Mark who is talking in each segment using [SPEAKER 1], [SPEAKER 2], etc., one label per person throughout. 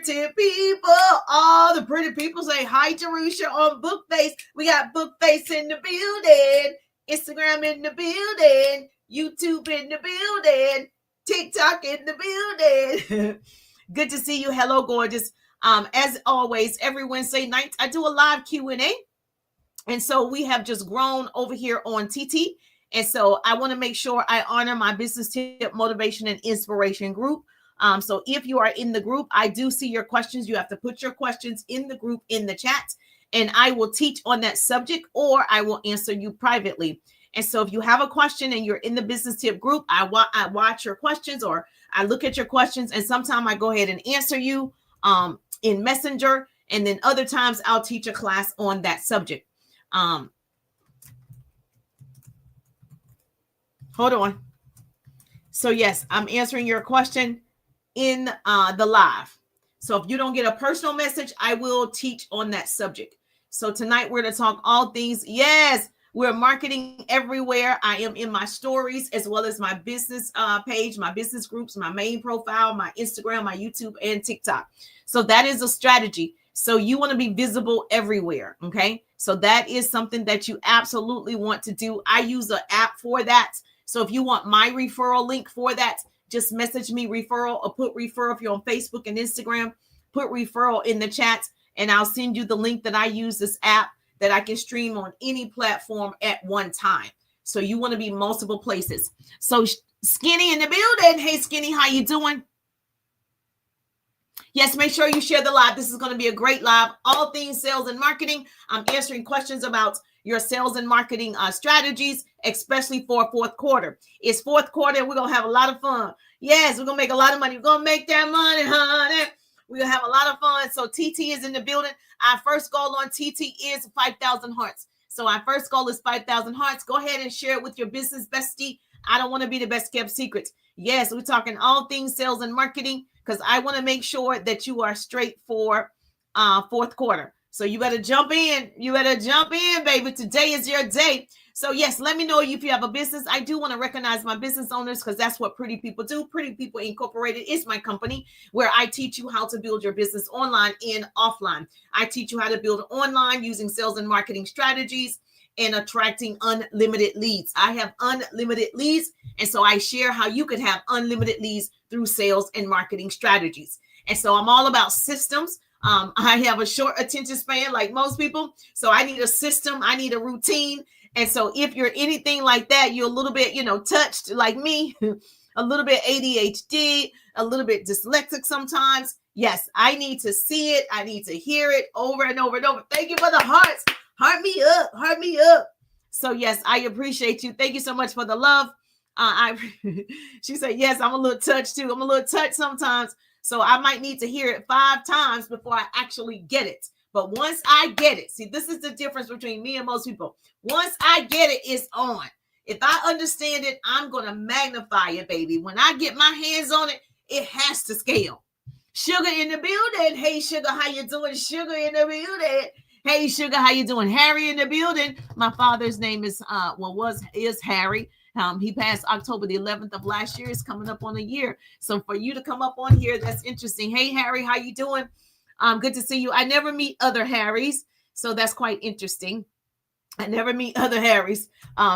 [SPEAKER 1] pretty people. All the pretty people say hi, Jerusha, on Bookface. We got Bookface in the building, Instagram in the building, YouTube in the building, TikTok in the building. Good to see you. Hello, gorgeous. As always, every Wednesday night, I do a live Q&A. And so we have just grown over here on TT. And so I want to make sure I honor my business tip, motivation, and inspiration group. So if you are in the group, I do see your questions. You have to put your questions in the group, in the chat, and I will teach on that subject, or I will answer you privately. And so if you have a question and you're in the business tip group, I watch your questions, or I look at your questions, and sometimes I go ahead and answer you in Messenger. And then other times I'll teach a class on that subject. Hold on. So yes, I'm answering your question in the live. So if you don't get a personal message, I will teach on that subject. So tonight we're going to talk all things. Yes, we're marketing everywhere. I am in my stories as well as my business page, my business groups, my main profile, my Instagram, my YouTube, and TikTok. So that is a strategy. So you want to be visible everywhere. Okay. So that is something that you absolutely want to do. I use an app for that. So if you want my referral link for that, just message me referral, or put referral. If you're on Facebook and Instagram, put referral in the chat, and I'll send you the link that I use, this app that I can stream on any platform at one time. So you want to be multiple places. So Skinny in the building. Hey, Skinny, how you doing? Yes, make sure you share the live. This is going to be a great live. All things sales and marketing. I'm answering questions about your sales and marketing strategies, especially for fourth quarter. It's fourth quarter, and we're going to have a lot of fun. Yes, we're going to make a lot of money. We're going to make that money, honey. We're going to have a lot of fun. So TT is in the building. Our first goal on TT is 5,000 hearts. So our first goal is 5,000 hearts. Go ahead and share it with your business bestie. I don't want to be the best kept secret. Yes, we're talking all things sales and marketing, because I want to make sure that you are straight for fourth quarter. So you better jump in. You better jump in, baby. Today is your day. So yes, let me know if you have a business. I do want to recognize my business owners, because that's what Pretty People do. Pretty People Incorporated is my company, where I teach you how to build your business online and offline. I teach you how to build online using sales and marketing strategies and attracting unlimited leads. I have unlimited leads. And so I share how you could have unlimited leads through sales and marketing strategies. And so I'm all about systems. I have a short attention span like most people. So I need a system. I need a routine. And so if you're anything like that, you're a little bit, touched like me, a little bit ADHD, a little bit dyslexic sometimes. Yes, I need to see it. I need to hear it over and over and over. Thank you for the hearts. Heart me up. Heart me up. So yes, I appreciate you. Thank you so much for the love. She said, yes, I'm a little touched too. I'm a little touched sometimes. So I might need to hear it 5 times before I actually get it. But once I get it, see, this is the difference between me and most people. Once I get it, it's on. If I understand it, I'm going to magnify it, baby. When I get my hands on it, it has to scale. Sugar in the building. Hey, Sugar, how you doing? Sugar in the building. Hey, Sugar, how you doing? Harry in the building. My father's name is Harry. He passed October the 11th of last year. It's coming up on a year. So for you to come up on here, that's interesting. Hey, Harry, how you doing? Good to see you. I never meet other Harrys, so that's quite interesting. I never meet other Harrys.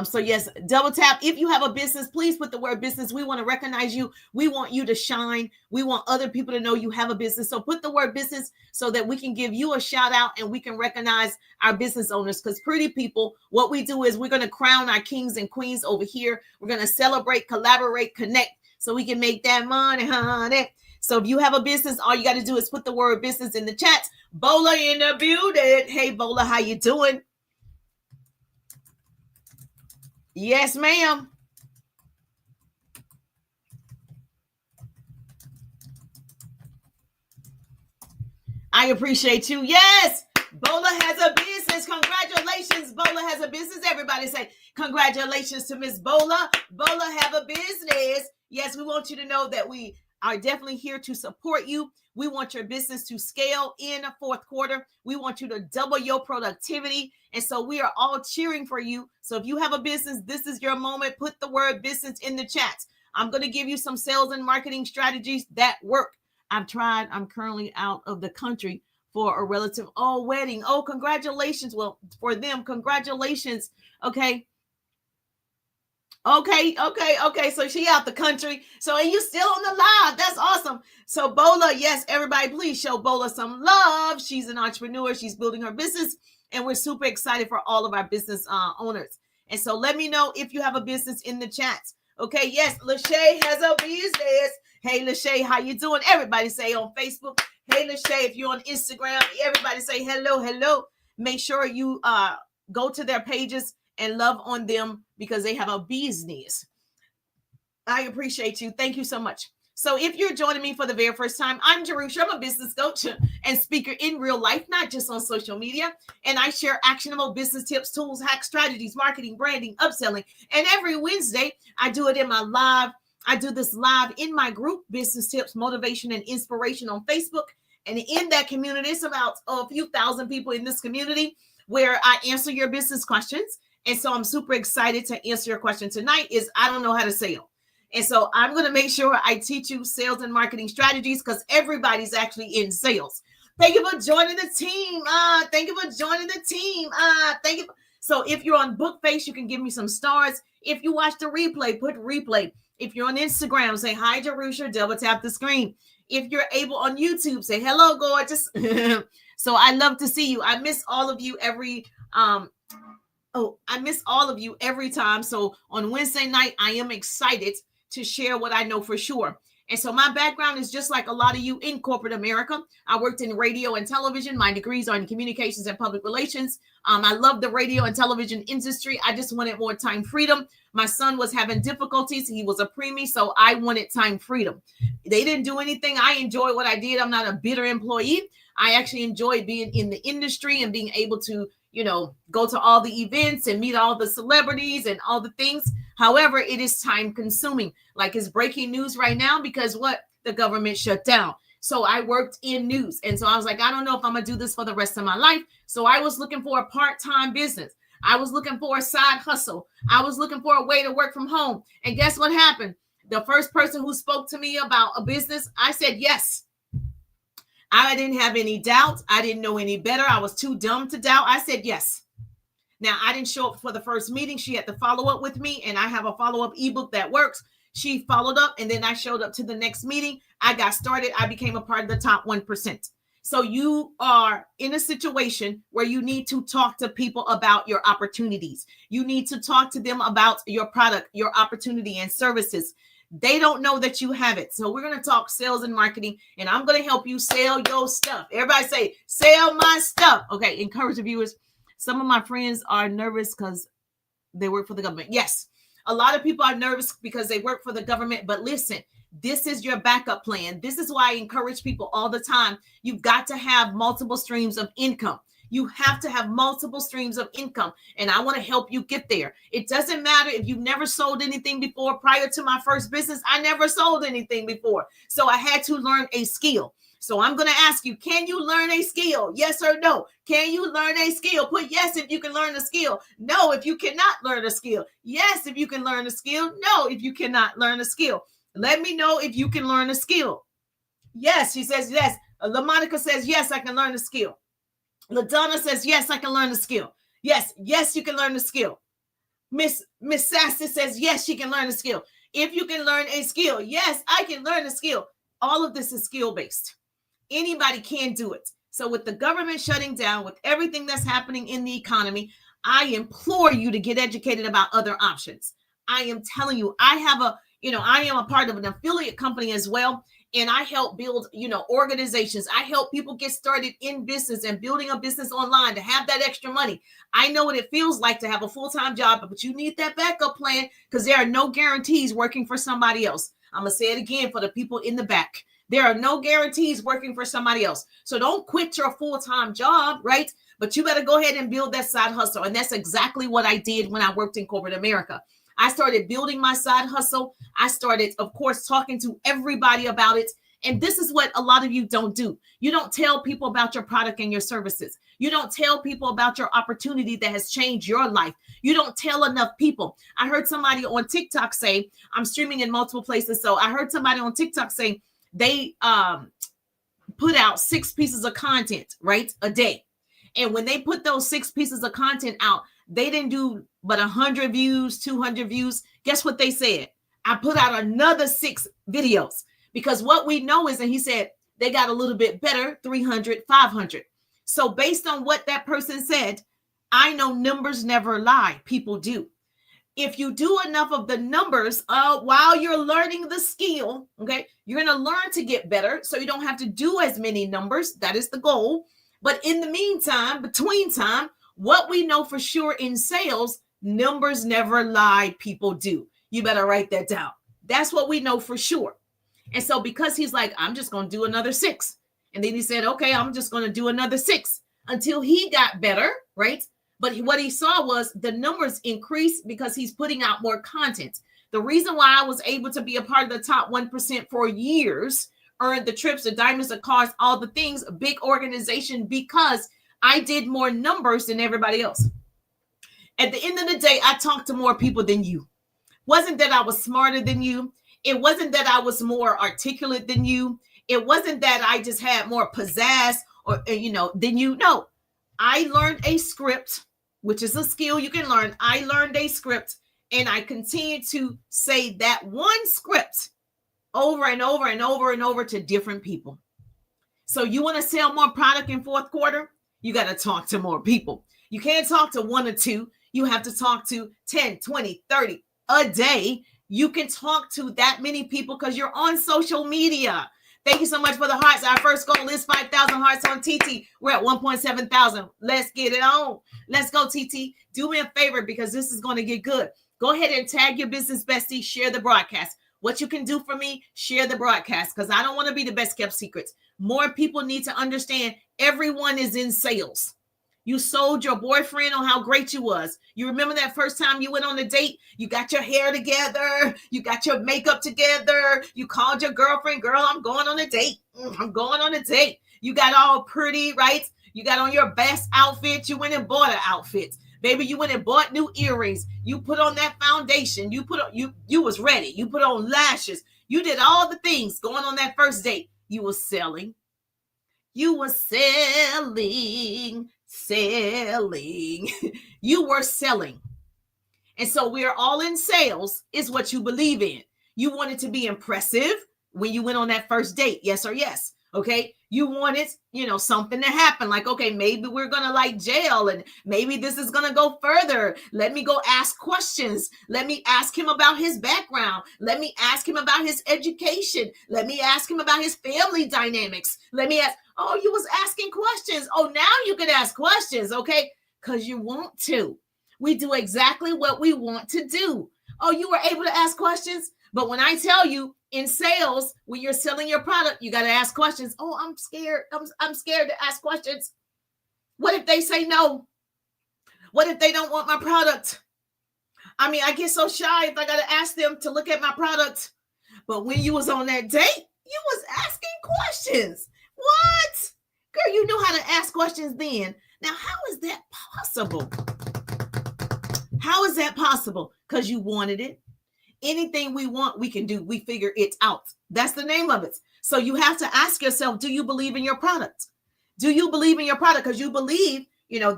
[SPEAKER 1] So yes, double tap. If you have a business, please put the word business. We want to recognize you. We want you to shine. We want other people to know you have a business. So put the word business so that we can give you a shout out and we can recognize our business owners. Because Pretty People, what we do is we're going to crown our kings and queens over here. We're going to celebrate, collaborate, connect so we can make that money, honey. So if you have a business, all you got to do is put the word business in the chat. Bola in the building. Hey, Bola, how you doing? Yes, ma'am. I appreciate you. Yes. Bola has a business. Congratulations. Bola has a business. Everybody say congratulations to Miss Bola. Bola have a business. Yes, we want you to know that we are definitely here to support you. We want your business to scale in the fourth quarter. We want you to double your productivity. And so we are all cheering for you. So if you have a business, this is your moment. Put the word business in the chat. I'm going to give you some sales and marketing strategies that work. I've tried. I'm currently out of the country for a relative wedding. Oh, congratulations. Well, for them, congratulations. Okay. Okay. So she out the country. So, and you still on the live. That's awesome. So Bola, yes, everybody, please show Bola some love. She's an entrepreneur. She's building her business, and we're super excited for all of our business owners. And so let me know if you have a business in the chat. Okay, yes, Lachey has a business. Hey, Lachey, how you doing? Everybody say on Facebook, hey, Lachey. If you're on Instagram, everybody say hello. Make sure you go to their pages and love on them because they have a business. I appreciate you. Thank you so much. So if you're joining me for the very first time, I'm Jerusha. I'm a business coach and speaker in real life, not just on social media. And I share actionable business tips, tools, hacks, strategies, marketing, branding, upselling. And every Wednesday, I do it in my live. I do this live in my group, Business Tips, Motivation, and Inspiration on Facebook. And in that community, it's about a few thousand people in this community where I answer your business questions. And so I'm super excited to answer your question tonight is I don't know how to sell. And so I'm going to make sure I teach you sales and marketing strategies because everybody's actually in sales. Thank you for joining the team. Thank you for joining the team. Thank you. So if you're on Bookface, you can give me some stars. If you watch the replay, put replay. If you're on Instagram, say hi, Jerusha, double tap the screen. If you're able on YouTube, say hello, gorgeous. So I love to see you. I miss all of you every time. So on Wednesday night, I am excited to share what I know for sure. And so my background is just like a lot of you in corporate America. I worked in radio and television. My degrees are in communications and public relations. I love the radio and television industry. I just wanted more time freedom. My son was having difficulties. He was a preemie, so I wanted time freedom. They didn't do anything. I enjoy what I did. I'm not a bitter employee. I actually enjoy being in the industry and being able to, go to all the events and meet all the celebrities and all the things. However, it is time consuming. Like it's breaking news right now because the government shut down. So I worked in news. And so I was like, I don't know if I'm going to do this for the rest of my life. So I was looking for a part-time business. I was looking for a side hustle. I was looking for a way to work from home. And guess what happened? The first person who spoke to me about a business, I said yes. I didn't have any doubt. I didn't know any better. I was too dumb to doubt. I said yes. Now, I didn't show up for the first meeting. She had to follow up with me, and I have a follow-up ebook that works. She followed up, and then I showed up to the next meeting. I got started. I became a part of the top 1%. So you are in a situation where you need to talk to people about your opportunities. You need to talk to them about your product, your opportunity, and services. They don't know that you have it. So we're going to talk sales and marketing, and I'm going to help you sell your stuff. Everybody say, sell my stuff. Okay, encourage the viewers. Some of my friends are nervous because they work for the government. Yes, a lot of people are nervous because they work for the government. But listen, this is your backup plan. This is why I encourage people all the time. You've got to have multiple streams of income. You have to have multiple streams of income. And I want to help you get there. It doesn't matter if you've never sold anything before. Prior to my first business, I never sold anything before. So I had to learn a skill. So I'm going to ask you, can you learn a skill? Yes or no? Can you learn a skill? Put yes if you can learn a skill. No, if you cannot learn a skill. Yes, if you can learn a skill. No, if you cannot learn a skill. Let me know if you can learn a skill. Yes, she says yes. LaMonica says, yes, I can learn a skill. LaDonna says, yes, I can learn a skill. Yes, you can learn a skill. Miss Sassy says, yes, she can learn a skill. If you can learn a skill, yes, I can learn a skill. All of this is skill-based. Anybody can do it. So with the government shutting down, with everything that's happening in the economy, I implore you to get educated about other options. I am telling you, I am a part of an affiliate company as well. And I help build, organizations. I help people get started in business and building a business online to have that extra money. I know what it feels like to have a full-time job, but you need that backup plan because there are no guarantees working for somebody else. I'm going to say it again for the people in the back. There are no guarantees working for somebody else. So don't quit your full-time job, right? But you better go ahead and build that side hustle. And that's exactly what I did when I worked in corporate America. I started building my side hustle. I started, of course, talking to everybody about it. And this is what a lot of you don't do. You don't tell people about your product and your services. You don't tell people about your opportunity that has changed your life. You don't tell enough people. I heard somebody on TikTok say, I'm streaming in multiple places. So I heard somebody on TikTok say they put out 6 pieces of content, right, a day. And when they put those 6 pieces of content out, they didn't do but 100 views, 200 views. Guess what they said? I put out another 6 videos, because what we know is, and he said they got a little bit better, 300, 500. So based on what that person said, I know numbers never lie. People do. If you do enough of the numbers while you're learning the skill, okay, you're going to learn to get better. So you don't have to do as many numbers. That is the goal. But in the meantime, between time, what we know for sure in sales, numbers never lie. People do. You better write that down. That's what we know for sure. And so because he's like, I'm just going to do another 6. And then he said, okay, I'm just going to do another 6 until he got better, right? But what he saw was the numbers increase because he's putting out more content. The reason why I was able to be a part of the top 1% for years, earned the trips, the diamonds, the cars, all the things, a big organization, because I did more numbers than everybody else. At the end of the day, I talked to more people than you. Wasn't that I was smarter than you. It wasn't that I was more articulate than you. It wasn't that I just had more pizzazz or, than you. No, I learned a script, which is a skill you can learn. I learned a script, and I continue to say that one script over and over and over and over to different people. So you want to sell more product in 4th quarter? You got to talk to more people. You can't talk to 1 or 2. You have to talk to 10, 20, 30 a day. You can talk to that many people because you're on social media. Thank you so much for the hearts. Our first goal is 5,000 hearts on TT. We're at 1.7 thousand. Let's get it on. Let's go, TT. Do me a favor, because this is going to get good. Go ahead and tag your business bestie. Share the broadcast. What you can do for me, share the broadcast, because I don't want to be the best kept secrets. More people need to understand everyone is in sales. You sold your boyfriend on how great you was. You remember that first time you went on a date? You got your hair together. You got your makeup together. You called your girlfriend, girl, I'm going on a date. I'm going on a date. You got all pretty, right? You got on your best outfit. You went and bought an outfit. Baby, you went and bought new earrings. You put on that foundation. You put on, you was ready. You put on lashes. You did all the things going on that first date. You were selling. You were selling. You were selling. And so we are all in sales is what you believe in. You wanted to be impressive when you went on that first date. Yes or yes. Okay. You wanted, something to happen. Like, okay, maybe we're going to like jail, and maybe this is going to go further. Let me go ask questions. Let me ask him about his background. Let me ask him about his education. Let me ask him about his family dynamics. Let me ask, oh, you was asking questions. Oh, now you can ask questions. Okay. Because you want to. We do exactly what we want to do. Oh, you were able to ask questions. But when I tell you in sales, when you're selling your product, you got to ask questions. Oh, I'm scared. I'm scared to ask questions. What if they say no? What if they don't want my product? I mean, I get so shy if I got to ask them to look at my product. But when you was on that date, you was asking questions. What? Girl, you knew how to ask questions then. Now, how is that possible? How is that possible? Because you wanted it. Anything we want, we can do. We figure it out. That's the name of it. So you have to ask yourself, do you believe in your product? Do you believe in your product? Because you believe,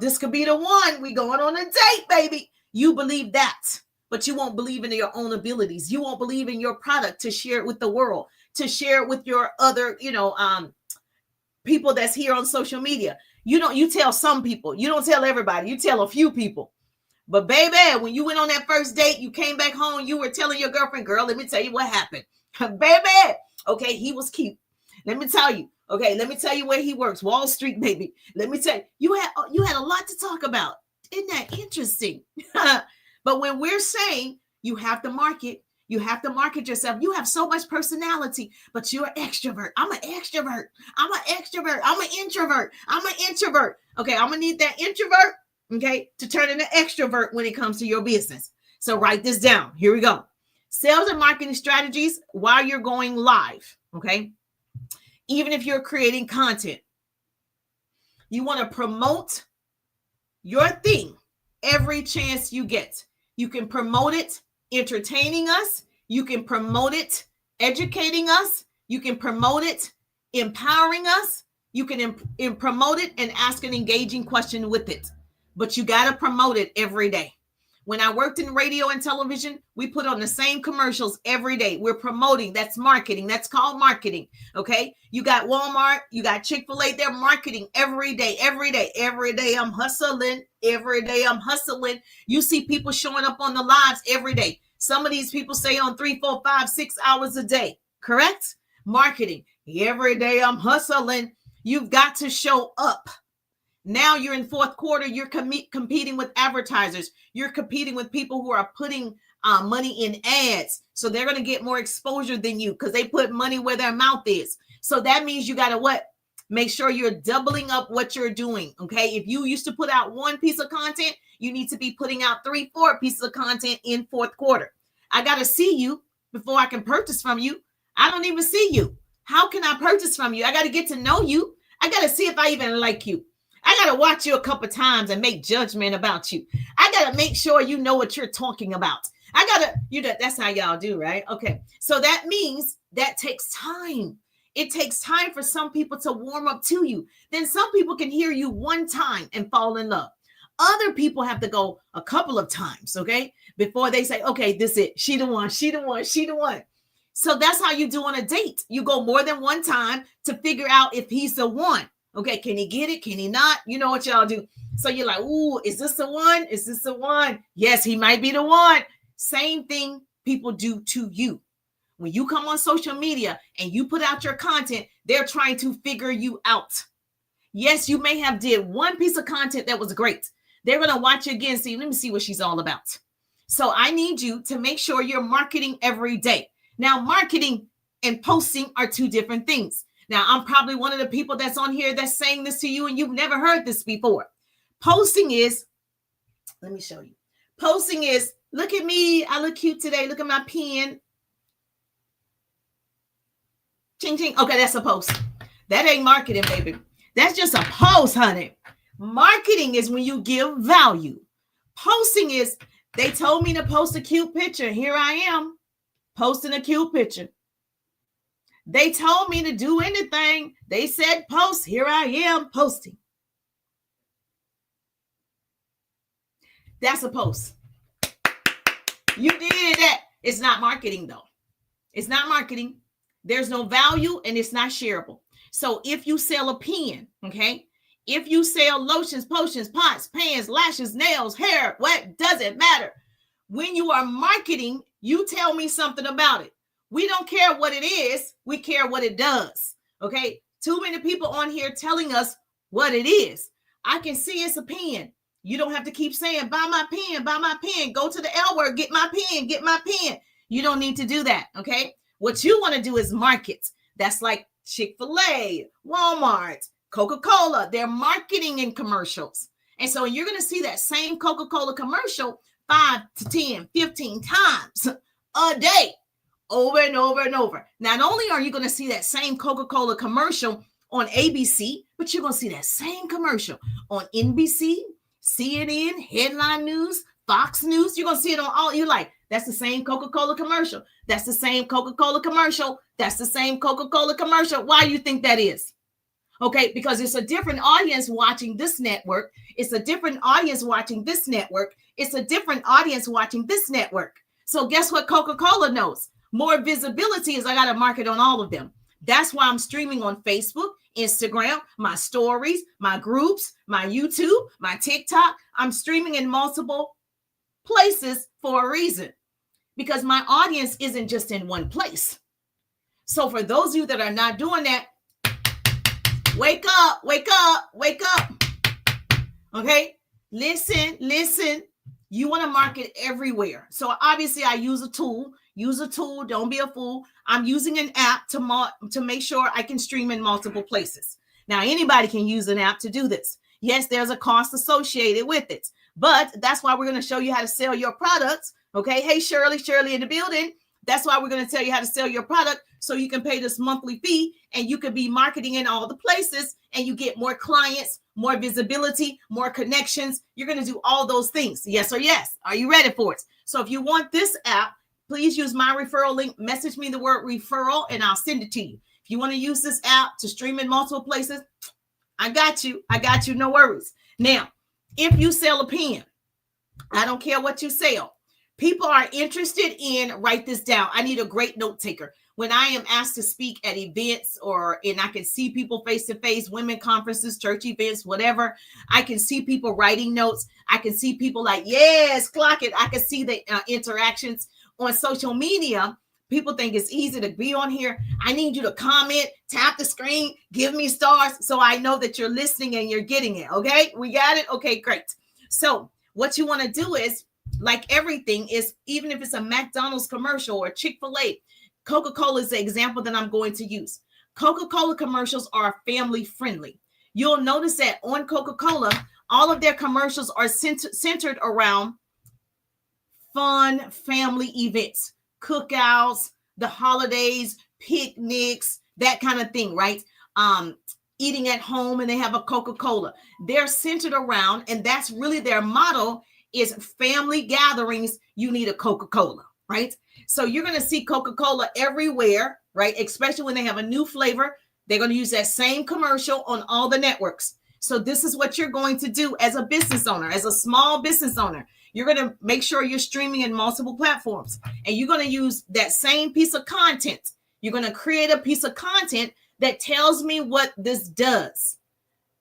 [SPEAKER 1] this could be the one. We going on a date, baby. You believe that, but you won't believe in your own abilities. You won't believe in your product to share it with the world, to share it with your other, people that's here on social media. You tell some people, you don't tell everybody. You tell a few people. But baby, when you went on that first date, you came back home, you were telling your girlfriend, girl, let me tell you what happened. Baby, okay, he was cute. Let me tell you. Okay, let me tell you where he works. Wall Street, baby. Let me tell you, you had a lot to talk about. Isn't that interesting? But when we're saying you have to market yourself. You have so much personality, but you're an extrovert. I'm an extrovert. I'm an extrovert. I'm an introvert. I'm an introvert. Okay, I'm going to need that introvert, okay, to turn into extrovert when it comes to your business. So write this down. Here we go. Sales and marketing strategies while you're going live, okay? Even if you're creating content, you want to promote your thing every chance you get. You can promote it entertaining us. You can promote it educating us. You can promote it empowering us. You can promote it and ask an engaging question with it, but you got to promote it every day. When I worked in radio and television, we put on the same commercials every day. We're promoting. That's marketing. That's called marketing. Okay. You got Walmart, you got Chick-fil-A. They're marketing every day, every day, every day. I'm hustling. Every day I'm hustling. You see people showing up on the lives every day. Some of these people stay on 3, 4, 5, 6 hours a day. Correct? Marketing. Every day I'm hustling. You've got to show up. Now you're in fourth quarter, you're competing with advertisers. You're competing with people who are putting money in ads. So they're going to get more exposure than you because they put money where their mouth is. So that means you got to what? Make sure you're doubling up what you're doing. Okay. If you used to put out one piece of content, you need to be putting out 3, 4 pieces of content in fourth quarter. I got to see you before I can purchase from you. I don't even see you. How can I purchase from you? I got to get to know you. I got to see if I even like you. I got to watch you a couple times and make judgment about you. I got to make sure you know what you're talking about. I got to, that's how y'all do, right? Okay. So that means that takes time. It takes time for some people to warm up to you. Then some people can hear you one time and fall in love. Other people have to go a couple of times, okay, before they say, okay, this is it. She the one, she the one, she the one. So that's how you do on a date. You go more than one time to figure out if he's the one. Okay, can he get it? Can he not? You know what y'all do. So you're like, ooh, is this the one? Is this the one? Yes, he might be the one. Same thing people do to you. When you come on social media and you put out your content, they're trying to figure you out. Yes, you may have did one piece of content that was great. They're going to watch you again. See, let me see what she's all about. So I need you to make sure you're marketing every day. Now, marketing and posting are two different things. Now, I'm probably one of the people that's on here that's saying this to you and you've never heard this before. Posting is, let me show you. Posting is, look at me. I look cute today. Look at my pen. Ching, ching. Okay, that's a post. That ain't marketing, baby. That's just a post, honey. Marketing is when you give value. Posting is, they told me to post a cute picture. Here I am posting a cute picture. They told me to do anything. They said post. Here I am posting. That's a post. You did that. It's not marketing, though. It's not marketing. There's no value and it's not shareable. So if you sell a pen, okay, if you sell lotions, potions, pots, pans, lashes, nails, hair, what doesn't matter. When you are marketing, you tell me something about it. We don't care what it is. We care what it does. Okay. Too many people on here telling us what it is. I can see it's a pen. You don't have to keep saying, buy my pen, buy my pen. Go to the L word, get my pen, get my pen. You don't need to do that. Okay. What you want to do is market. That's like Chick-fil-A, Walmart, Coca-Cola. They're marketing in commercials. And so you're going to see that same Coca-Cola commercial 5 to 10, 15 times a day. Over and over and over. Not only are you going to see that same Coca-Cola commercial on ABC, but you're going to see that same commercial on NBC, CNN, Headline News, Fox News. You're going to see it on all. You're like, that's the same Coca-Cola commercial. That's the same Coca-Cola commercial. That's the same Coca-Cola commercial. Why do you think that is? Okay, because it's a different audience watching this network. It's a different audience watching this network. It's a different audience watching this network. So guess what Coca-Cola knows? More visibility is I got to market on all of them. That's why I'm streaming on Facebook, Instagram, my stories, my groups, my YouTube, my TikTok. I'm streaming in multiple places for a reason because my audience isn't just in one place. So for those of you that are not doing that, wake up, wake up, wake up. Okay, listen. You want to market everywhere. So obviously I use a tool. Use a tool. Don't be a fool. I'm using an app to make sure I can stream in multiple places. Now, anybody can use an app to do this. Yes, there's a cost associated with it, but that's why we're going to show you how to sell your products. Okay. Hey, Shirley in the building. That's why we're going to tell you how to sell your product so you can pay this monthly fee and you can be marketing in all the places and you get more clients, more visibility, more connections. You're going to do all those things. Yes or yes. Are you ready for it? So if you want this app, please use my referral link. Message me the word referral and I'll send it to you. If you want to use this app to stream in multiple places, I got you. I got you. No worries. Now, if you sell a pen, I don't care what you sell. People are interested in, write this down. I need a great note taker. When I am asked to speak at events and I can see people face to face, women conferences, church events, whatever, I can see people writing notes. I can see people like, yes, clock it. I can see the interactions on social media. People think it's easy to be on here. I need you to comment, tap the screen, give me stars so I know that you're listening and you're getting it. Okay, we got it. Okay, great. So what you want to do is, like everything, is even if it's a McDonald's commercial or Chick-fil-A, Coca-Cola is the example that I'm going to use. Coca-Cola commercials are family friendly. You'll notice that on Coca-Cola, all of their commercials are centered around fun family events, cookouts, the holidays, picnics, that kind of thing, right? Eating at home, and they have a Coca-Cola. They're centered around, and that's really their motto, is family gatherings. You need a Coca-Cola, right? So you're going to see Coca-Cola everywhere, right? Especially when they have a new flavor. They're going to use that same commercial on all the networks. So this is what you're going to do as a business owner, as a small business owner. You're going to make sure you're streaming in multiple platforms, and you're going to use that same piece of content. You're going to create a piece of content that tells me what this does.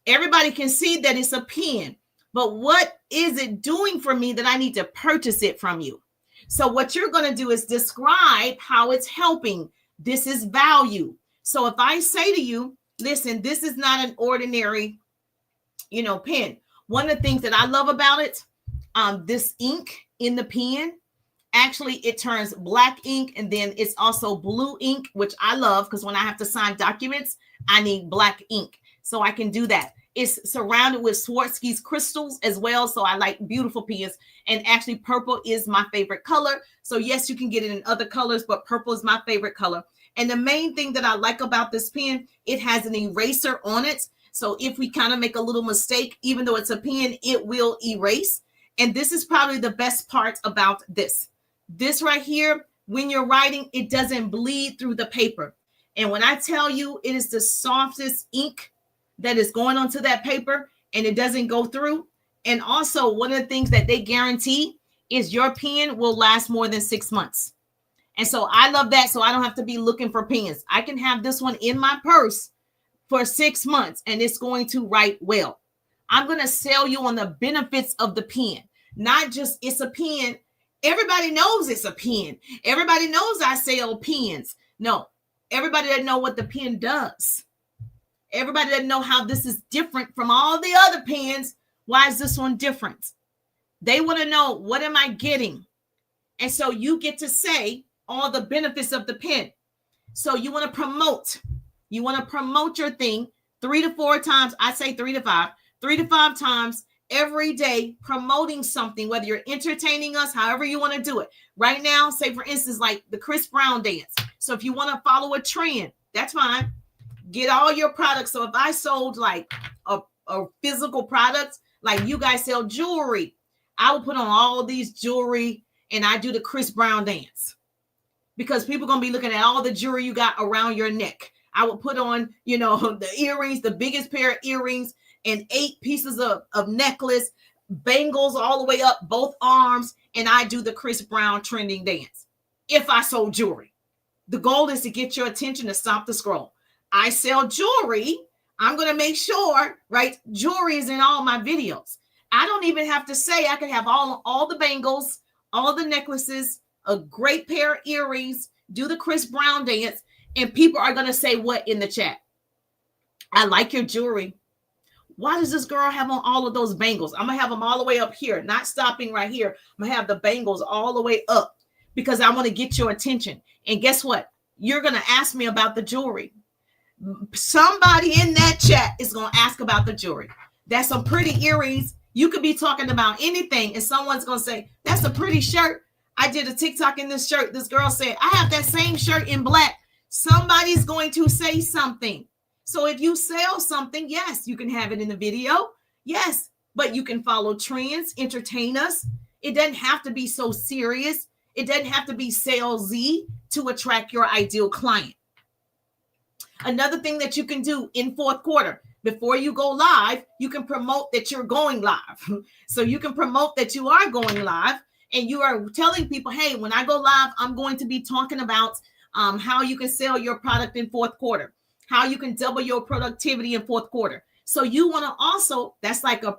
[SPEAKER 1] Everybody can see that it's a pen, but what is it doing for me that I need to purchase it from you? So what you're going to do is describe how it's helping. This is value. So if I say to you, listen, this is not an ordinary, pen. One of the things that I love about it, this ink in the pen, actually it turns black ink, and then it's also blue ink, which I love because when I have to sign documents, I need black ink. So I can do that. It's surrounded with Swarovski's crystals as well. So I like beautiful pens. And actually purple is my favorite color. So yes, you can get it in other colors, but purple is my favorite color. And the main thing that I like about this pen, it has an eraser on it. So if we kind of make a little mistake, even though it's a pen, it will erase. And this is probably the best part about this. This right here, when you're writing, it doesn't bleed through the paper. And when I tell you it is the softest ink that is going onto that paper, and it doesn't go through. And also, one of the things that they guarantee is your pen will last more than 6 months. And so I love that. So I don't have to be looking for pens. I can have this one in my purse for 6 months, and it's going to write well. I'm going to sell you on the benefits of the pen, not just it's a pen. Everybody knows it's a pen. Everybody knows I sell pens. No, everybody doesn't know what the pen does. Everybody doesn't know how this is different from all the other pens. Why is this one different? They want to know, what am I getting? And so you get to say all the benefits of the pen. So you want to promote. You want to promote your thing 3 to 4 times. I say 3 to 5. 3 to 5 times every day, promoting something, whether you're entertaining us, however you want to do it. Right now, say for instance, like the Chris Brown dance. So if you want to follow a trend, that's fine. Get all your products. So if I sold like a physical product, like you guys sell jewelry, I will put on all of these jewelry and I do the Chris Brown dance, because people are going to be looking at all the jewelry you got around your neck. I will put on, the earrings, the biggest pair of earrings, and 8 pieces of necklace, bangles all the way up both arms, and I do the Chris Brown trending dance. If I sold jewelry, the goal is to get your attention, to stop the scroll. I sell jewelry. I'm going to make sure, right? Jewelry is in all my videos. I don't even have to say. I can have all the bangles, all the necklaces, a great pair of earrings, do the Chris Brown dance, and people are going to say what in the chat? I like your jewelry. Why does this girl have on all of those bangles? I'm going to have them all the way up here, not stopping right here. I'm going to have the bangles all the way up because I want to get your attention. And guess what? You're going to ask me about the jewelry. Somebody in that chat is going to ask about the jewelry. That's some pretty earrings. You could be talking about anything, and someone's going to say, that's a pretty shirt. I did a TikTok in this shirt. This girl said, I have that same shirt in black. Somebody's going to say something. So if you sell something, yes, you can have it in the video. Yes, but you can follow trends, entertain us. It doesn't have to be so serious. It doesn't have to be salesy to attract your ideal client. Another thing that you can do in fourth quarter, before you go live, you can promote that you're going live. So you can promote that you are going live, and you are telling people, hey, when I go live, I'm going to be talking about how you can sell your product in fourth quarter, how you can double your productivity in fourth quarter. So you want to also, that's like a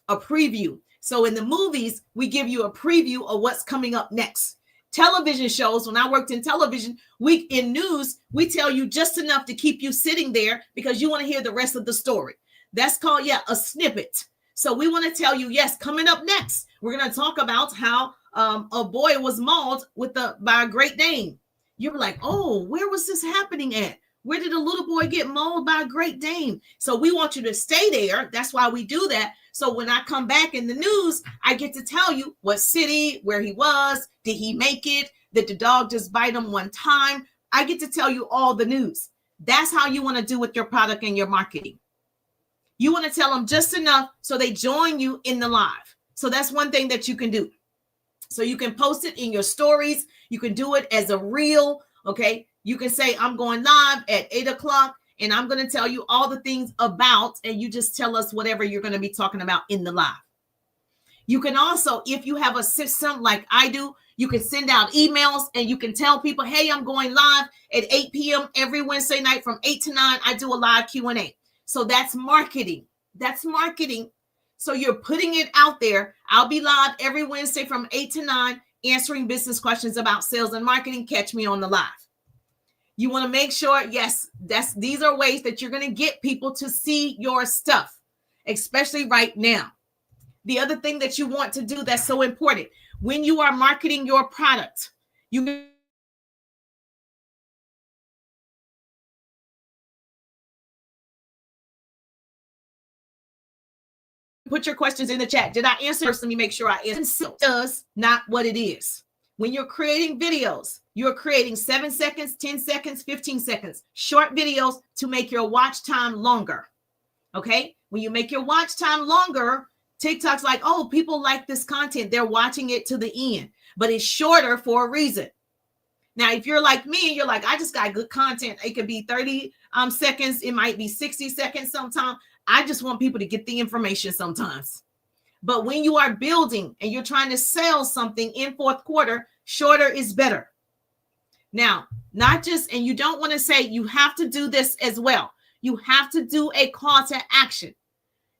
[SPEAKER 1] preview. So in the movies, we give you a preview of what's coming up next. Television shows, when I worked in television, in news, we tell you just enough to keep you sitting there because you want to hear the rest of the story. That's called, a snippet. So we want to tell you, yes, coming up next, we're going to talk about how a boy was mauled by a Great Dane. You're like, oh, where was this happening at? Where did a little boy get mauled by a Great Dane? So we want you to stay there. That's why we do that. So when I come back in the news, I get to tell you what city, where he was, did he make it? Did the dog just bite him one time? I get to tell you all the news. That's how you want to do with your product and your marketing. You want to tell them just enough so they join you in the live. So that's one thing that you can do. So you can post it in your stories. You can do it as a reel. Okay. You can say, I'm going live at 8:00 and I'm going to tell you all the things about, and you just tell us whatever you're going to be talking about in the live. You can also, if you have a system like I do, you can send out emails and you can tell people, hey, I'm going live at 8 p.m. every Wednesday night from 8 to 9. I do a live Q&A. So that's marketing. That's marketing. So you're putting it out there. I'll be live every Wednesday from 8 to 9 answering business questions about sales and marketing. Catch me on the live. You want to make sure, yes, these are ways that you're going to get people to see your stuff, especially right now. The other thing that you want to do that's so important, when you are marketing your product, you put your questions in the chat. Did I answer? First, let me make sure I answer. Does not what it is. When you're creating videos, you're creating 7 seconds, 10 seconds, 15 seconds, short videos to make your watch time longer. Okay. When you make your watch time longer, TikTok's like, oh, people like this content. They're watching it to the end, but it's shorter for a reason. Now, if you're like me and you're like, I just got good content, it could be 30 seconds. It might be 60 seconds sometimes. I just want people to get the information sometimes. But when you are building and you're trying to sell something in fourth quarter, shorter is better. Now, not just, and you don't want to say you have to do this as well. You have to do a call to action.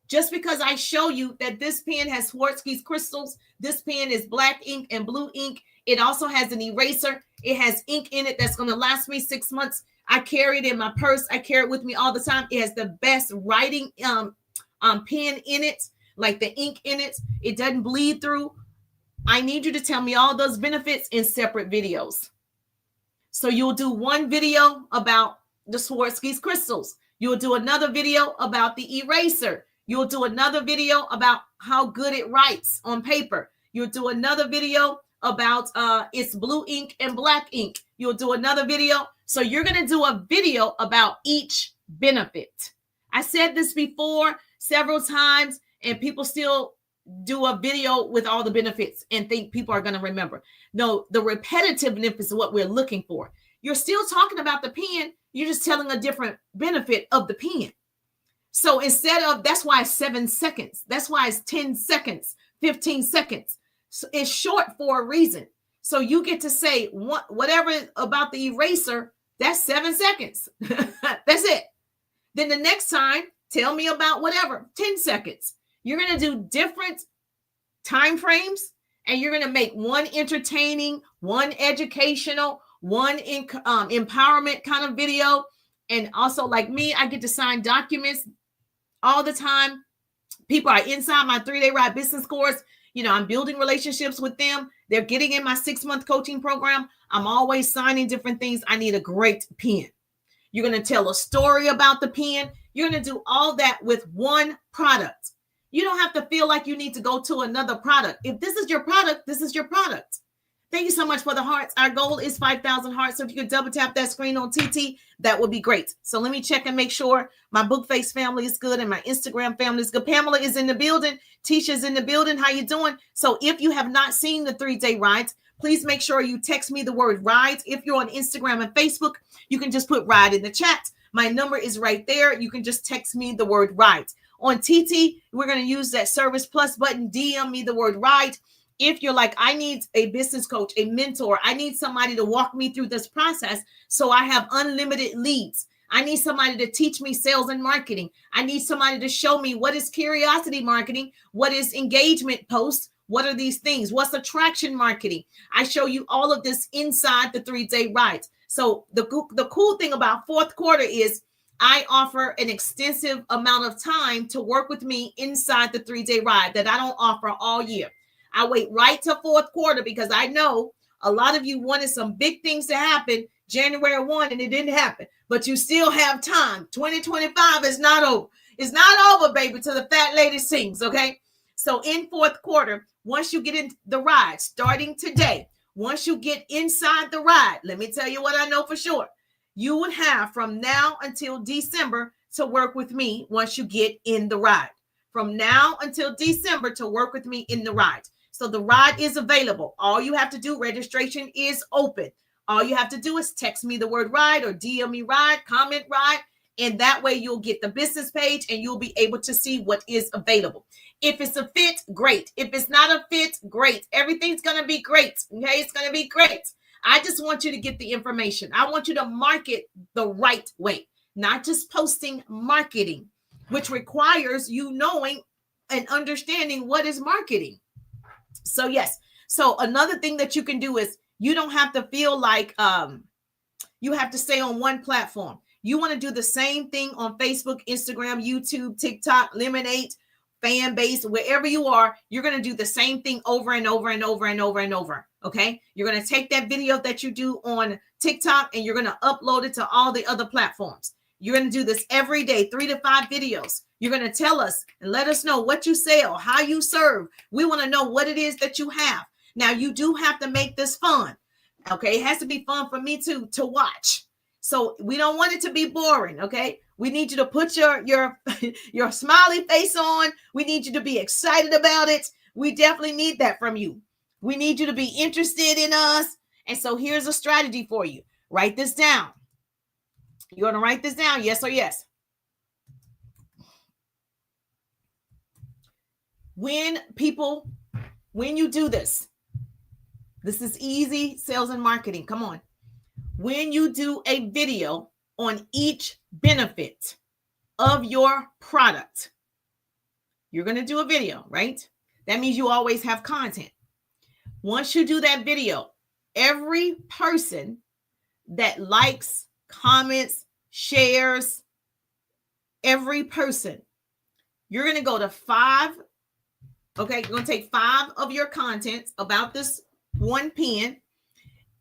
[SPEAKER 1] Just because I show you that this pen has Swarovski's crystals, this pen is black ink and blue ink. It also has an eraser. It has ink in it that's going to last me 6 months. I carry it in my purse. I carry it with me all the time. It has the best writing pen in it, like the ink in it. It doesn't bleed through. I need you to tell me all those benefits in separate videos. So you'll do one video about the Swarovski's crystals. You'll do another video about the eraser. You'll do another video about how good it writes on paper. You'll do another video about its blue ink and black ink. You'll do another video. So you're going to do a video about each benefit. I said this before several times, and people still do a video with all the benefits and think people are going to remember. No, the repetitiveness is what we're looking for. You're still talking about the pen. You're just telling a different benefit of the pen. So instead of, that's why it's 7 seconds. That's why it's 10 seconds, 15 seconds. So it's short for a reason. So you get to say whatever about the eraser, that's 7 seconds. That's it. Then the next time, tell me about whatever, 10 seconds. You're going to do different time frames, and you're going to make one entertaining, one educational, one empowerment kind of video. And also, like me, I get to sign documents all the time. People are inside my 3-day ride business course. You know, I'm building relationships with them. They're getting in my 6-month coaching program. I'm always signing different things. I need a great pen. You're going to tell a story about the pen. You're going to do all that with one product. You don't have to feel like you need to go to another product. If this is your product, this is your product. Thank you so much for the hearts. Our goal is 5,000 hearts. So if you could double tap that screen on TT, that would be great. So let me check and make sure my Bookface family is good and my Instagram family is good. Pamela is in the building. Tisha's in the building. How you doing? So if you have not seen the 3-day rides, please make sure you text me the word rides. If you're on Instagram and Facebook, you can just put ride in the chat. My number is right there. You can just text me the word RIDE. On TT, we're going to use that Service Plus button. DM me the word RIDE. If you're like, I need a business coach, a mentor, I need somebody to walk me through this process so I have unlimited leads. I need somebody to teach me sales and marketing. I need somebody to show me what is curiosity marketing, what is engagement posts, what are these things, what's attraction marketing. I show you all of this inside the 3-day rides. So the cool thing about fourth quarter is I offer an extensive amount of time to work with me inside the 3-day ride that I don't offer all year. I wait right to fourth quarter because I know a lot of you wanted some big things to happen January 1 and it didn't happen, but you still have time. 2025 is not over. It's not over, baby, till the fat lady sings, okay? So in fourth quarter, once you get in the ride, starting today, once you get inside the ride, let me tell you what I know for sure. You would have from now until December to work with me once you get in the ride. From now until December to work with me in the ride. So the ride is available. All you have to do, registration is open. All you have to do is text me the word RIDE or DM me RIDE, comment RIDE, and that way you'll get the business page and you'll be able to see what is available. If it's a fit, great. If it's not a fit, great. Everything's going to be great. Okay, it's going to be great. I just want you to get the information. I want you to market the right way, not just posting marketing, which requires you knowing and understanding what is marketing. So yes. So another thing that you can do is you don't have to feel like you have to stay on one platform. You want to do the same thing on Facebook, Instagram, YouTube, TikTok, Lemonade, fan base, wherever you are, you're going to do the same thing over and over and over and over and over. Okay. You're going to take that video that you do on TikTok and you're going to upload it to all the other platforms. You're going to do this every day, 3 to 5 videos. You're going to tell us and let us know what you sell, how you serve. We want to know what it is that you have. Now, you do have to make this fun. Okay. It has to be fun for me too, to watch. So we don't want it to be boring. Okay. We need you to put your smiley face on. We need you to be excited about it. We definitely need that from you. We need you to be interested in us. And so here's a strategy for you. Write this down. You're going to write this down. Yes or yes. When you do this is easy sales and marketing. Come on. When you do a video on each benefit of your product, you're going to do a video, right? That means you always have content. Once you do that video, every person that likes, comments, shares, every person, you're going to go to 5. Okay, you're going to take 5 of your contents about this one pen,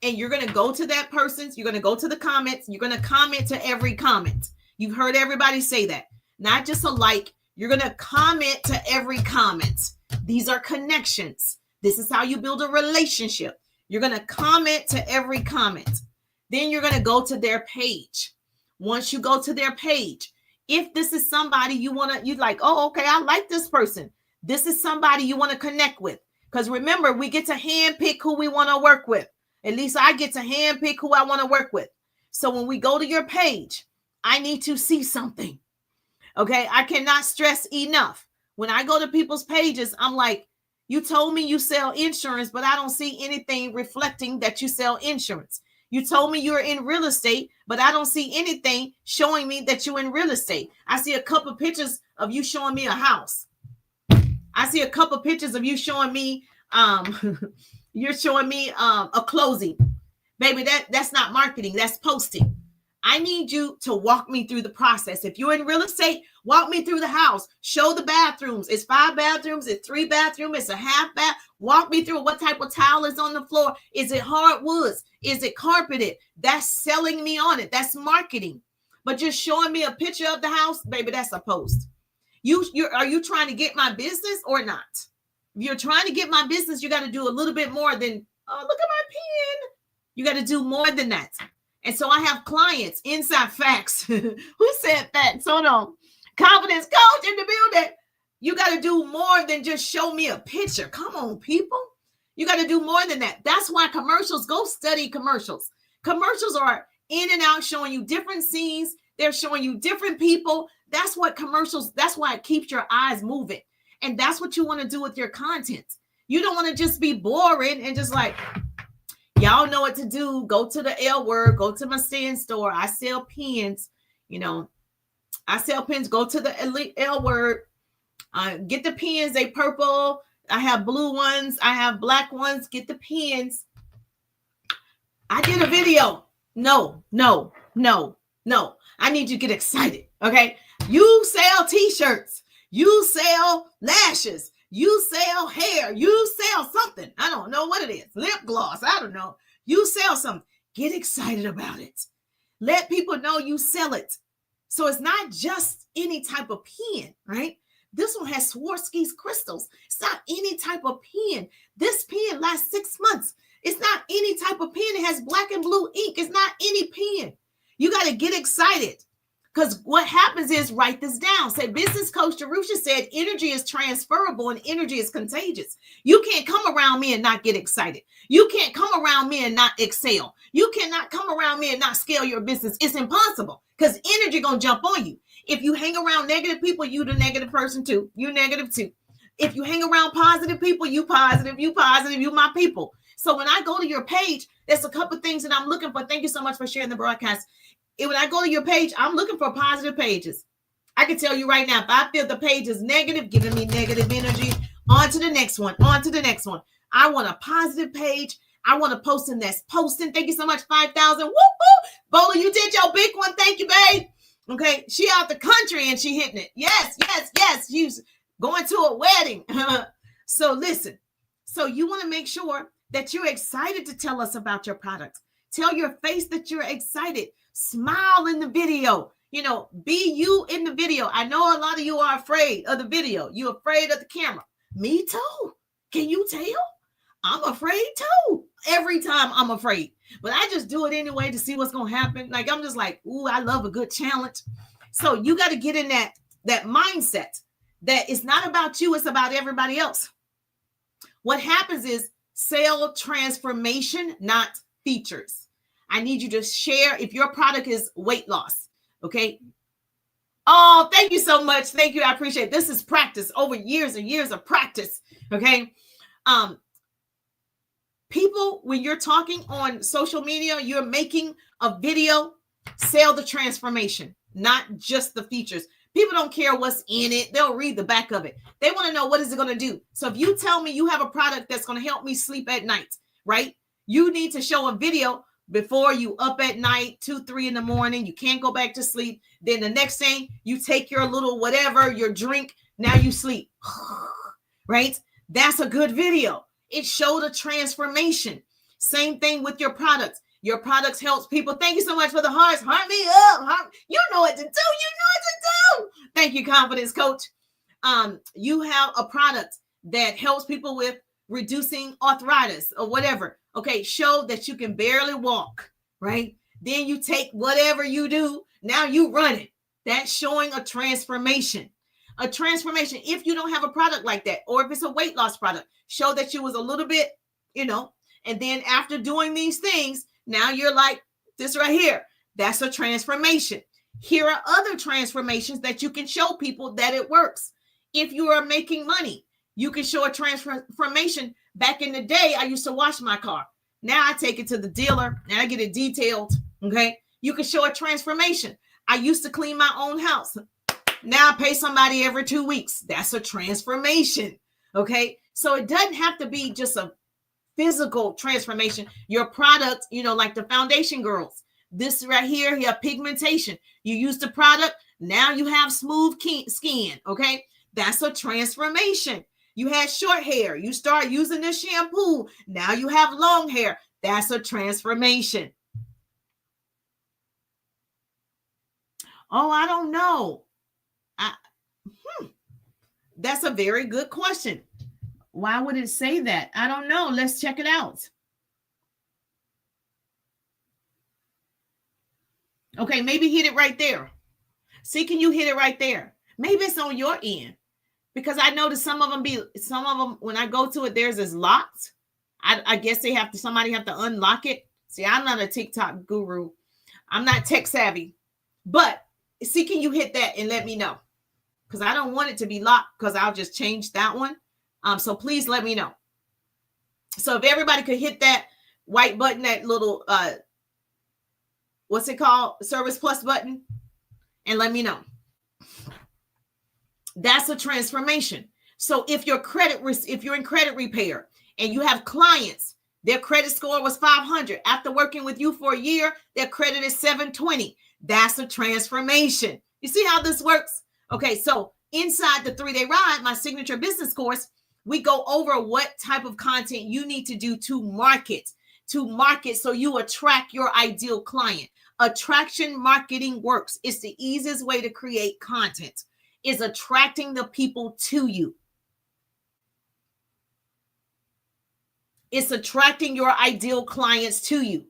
[SPEAKER 1] and you're going to go to that person's, you're going to go to the comments, you're going to comment to every comment. You've heard everybody say that. Not just a like, you're going to comment to every comment. These are connections. This is how you build a relationship. You're going to comment to every comment. Then you're going to go to their page. Once you go to their page, if this is somebody you're like, oh, okay, I like this person. This is somebody you want to connect with. Because remember, we get to handpick who we want to work with. At least I get to handpick who I want to work with. So when we go to your page, I need to see something. Okay, I cannot stress enough. When I go to people's pages, I'm like, you told me you sell insurance, but I don't see anything reflecting that you sell insurance. You told me you're in real estate, but I don't see anything showing me that you're in real estate. I see a couple pictures of you showing me a house. I see a couple pictures of you showing me, you're showing me a closing. Baby, that's not marketing, that's posting. I need you to walk me through the process. If you're in real estate, walk me through the house. Show the bathrooms. It's 5 bathrooms. It's 3 bathrooms. It's a half bath. Walk me through what type of tile is on the floor. Is it hardwoods? Is it carpeted? That's selling me on it. That's marketing. But just showing me a picture of the house, baby, that's a post. Are you trying to get my business or not? If you're trying to get my business, you got to do a little bit more than, oh, look at my pen. You got to do more than that. And so I have clients inside Facts. Who said Facts? Hold on. Confidence coach in the building. You got to do more than just show me a picture. Come on, people. You got to do more than that. That's why commercials, go study commercials. Commercials are in and out showing you different scenes. They're showing you different people. That's what commercials, that's why it keeps your eyes moving. And that's what you want to do with your content. You don't want to just be boring and just like, y'all know what to do. Go to the L Word, go to my stand store. I sell pens, I sell pens. Go to the Elite L Word, get the pens. They purple. I have blue ones. I have black ones. Get the pens. I did a video. No. I need you to get excited. Okay. You sell t-shirts. You sell lashes. You sell hair. You sell something. I don't know what it is. Lip gloss. I don't know. You sell something. Get excited about it. Let people know you sell it. So it's not just any type of pen, right? This one has Swarovski's crystals. It's not any type of pen. This pen lasts 6 months. It's not any type of pen. It has black and blue ink. It's not any pen. You got to get excited. Because what happens is, write this down. Say, business coach Jerusha said, energy is transferable and energy is contagious. You can't come around me and not get excited. You can't come around me and not excel. You cannot come around me and not scale your business. It's impossible because energy going to jump on you. If you hang around negative people, you the negative person too. You negative too. If you hang around positive people, you positive, you my people. So when I go to your page, there's a couple of things that I'm looking for. Thank you so much for sharing the broadcast. When I go to your page, I'm looking for positive pages. I can tell you right now, if I feel the page is negative, giving me negative energy, on to the next one, on to the next one. I want a positive page. I want a posting that's posting. Thank you so much, 5,000. Woo, woo. Bola, you did your big one. Thank you, babe. Okay, she out the country and she hitting it. Yes. She's going to a wedding. So listen, so you want to make sure that you're excited to tell us about your product. Tell your face that you're excited. Smile in the video. Be you in the video. I know a lot of you are afraid of the video. You're afraid of the camera. Me too. Can you tell? I'm afraid too. Every time I'm afraid. But I just do it anyway to see what's going to happen. Like, I'm just like, ooh, I love a good challenge. So you got to get in that mindset that it's not about you. It's about everybody else. What happens is sale transformation, not features. I need you to share if your product is weight loss. Okay. Oh, thank you so much. Thank you. I appreciate it. This is practice over years and years of practice. Okay. People, when you're talking on social media, you're making a video, sell the transformation, not just the features. People don't care what's in it. They'll read the back of it. They want to know, what is it going to do? So if you tell me you have a product that's going to help me sleep at night, right? You need to show a video before you up at night, 2, 3 in the morning, you can't go back to sleep. Then the next thing, you take your little whatever, your drink, now you sleep, right? That's a good video. It showed a transformation. Same thing with your products. Your products helps people. Thank you so much for the hearts. Heart me up. You know what to do. Thank you, confidence coach. You have a product that helps people with reducing arthritis or whatever. Okay, show that you can barely walk, right? Then you take whatever you do, now you run it. That's showing a transformation. A transformation. If you don't have a product like that, or if it's a weight loss product, show that you was a little bit, and then after doing these things, now you're like this right here. That's a transformation. Here are other transformations that you can show people that it works. If you are making money, you can show a transformation. Back in the day, I used to wash my car. Now I take it to the dealer and I get it detailed. Okay. You can show a transformation. I used to clean my own house. Now I pay somebody every 2 weeks. That's a transformation. Okay. So it doesn't have to be just a physical transformation. Your product, like the foundation girls, this right here, you have pigmentation. You use the product. Now you have smooth skin. Okay. That's a transformation. You had short hair. You start using the shampoo. Now you have long hair. That's a transformation. Oh, I don't know. That's a very good question. Why would it say that? I don't know. Let's check it out. Okay, maybe hit it right there. See, can you hit it right there? Maybe it's on your end. Because I noticed some of them, when I go to it, theirs is locked. I guess somebody have to unlock it. See, I'm not a TikTok guru. I'm not tech savvy, but see, can you hit that and let me know? Because I don't want it to be locked, because I'll just change that one. So please let me know. So if everybody could hit that white button, that little, what's it called? Service Plus button, and let me know. That's a transformation. So if you're in credit repair and you have clients, their credit score was 500. After working with you for a year, their credit is 720. That's a transformation. You see how this works? Okay, so inside the 3-day ride, my signature business course, we go over what type of content you need to do to market so you attract your ideal client. Attraction marketing works. It's the easiest way to create content, is attracting the people to you. It's attracting your ideal clients to you.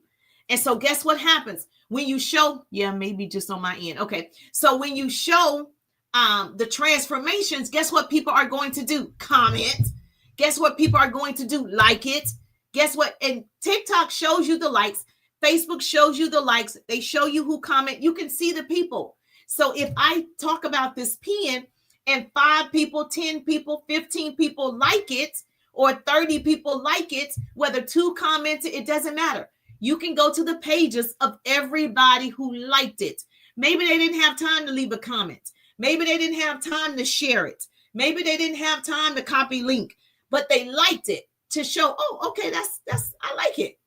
[SPEAKER 1] And so guess what happens when you show, maybe just on my end. Okay. So when you show the transformations, guess what people are going to do? Comment. Guess what people are going to do? Like it. Guess what? And TikTok shows you the likes. Facebook shows you the likes. They show you who comment. You can see the people. So if I talk about this pen and 5 people, 10 people, 15 people like it, or 30 people like it, whether 2 commented, it doesn't matter. You can go to the pages of everybody who liked it. Maybe they didn't have time to leave a comment. Maybe they didn't have time to share it. Maybe they didn't have time to copy link, but they liked it to show, oh, okay, that's I like it.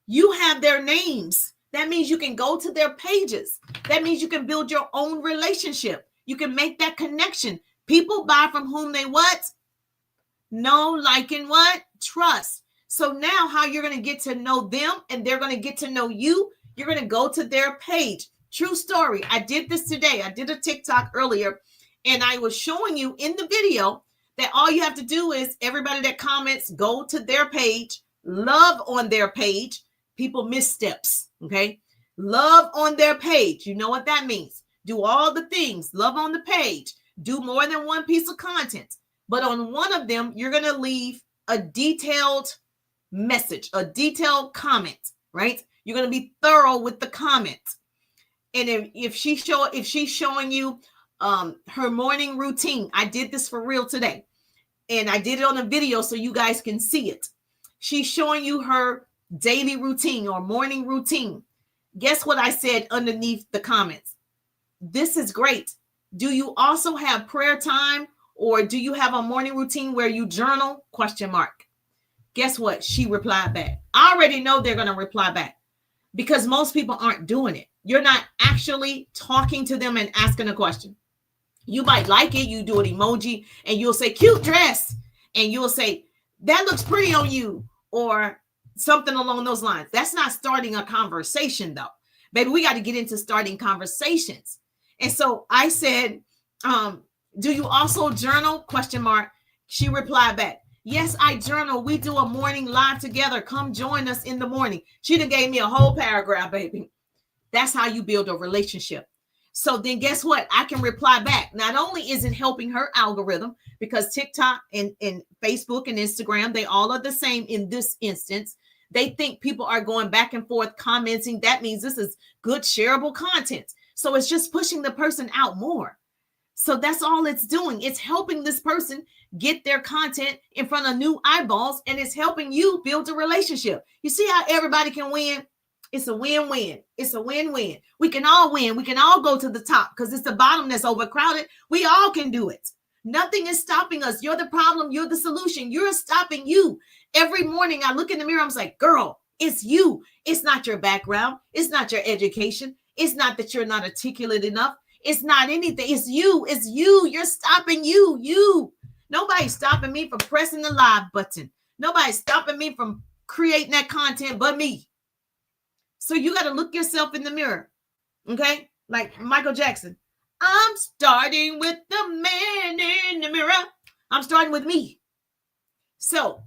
[SPEAKER 1] You have their names. That means you can go to their pages. That means you can build your own relationship. You can make that connection. People buy from whom they what? Know, like, and what? Trust. So now how you're going to get to know them and they're going to get to know you, you're going to go to their page. True story. I did this today. I did a TikTok earlier, and I was showing you in the video that all you have to do is everybody that comments, go to their page, love on their page. People missteps. Okay. Love on their page. You know what that means. Do all the things. Love on the page. Do more than one piece of content. But on one of them, you're going to leave a detailed message, a detailed comment, right? You're going to be thorough with the comment. And if she's showing you her morning routine, I did this for real today. And I did it on a video so you guys can see it. She's showing you her daily routine or morning routine. Guess what I said underneath the comments? This is great. Do you also have prayer time? Or do you have a morning routine where you journal? ? Guess what? She replied back. I already know they're going to reply back because most people aren't doing it. You're not actually talking to them and asking a question. You might like it. You do an emoji and you'll say, cute dress. And you'll say, that looks pretty on you. Or something along those lines. That's not starting a conversation though. Baby, we got to get into starting conversations. And so I said, do you also journal? ? She replied back, yes, I journal. We do a morning live together. Come join us in the morning. She done gave me a whole paragraph, baby. That's how you build a relationship. So then guess what? I can reply back. Not only is it helping her algorithm, because TikTok and Facebook and Instagram, they all are the same in this instance. They think people are going back and forth commenting. That means this is good shareable content. So it's just pushing the person out more. So that's all it's doing. It's helping this person get their content in front of new eyeballs, and it's helping you build a relationship. You see how everybody can win? It's a win-win. It's a win-win. We can all win. We can all go to the top because it's the bottom that's overcrowded. We all can do it. Nothing is stopping us. You're the problem. You're the solution. You're stopping you. Every morning I look in the mirror. I'm like, girl, it's you. It's not your background. It's not your education. It's not that you're not articulate enough. It's not anything. It's you. It's you. You're stopping you. You. Nobody's stopping me from pressing the live button. Nobody's stopping me from creating that content but me. So you got to look yourself in the mirror. Okay? Like Michael Jackson. I'm starting with the man in the mirror. I'm starting with me. So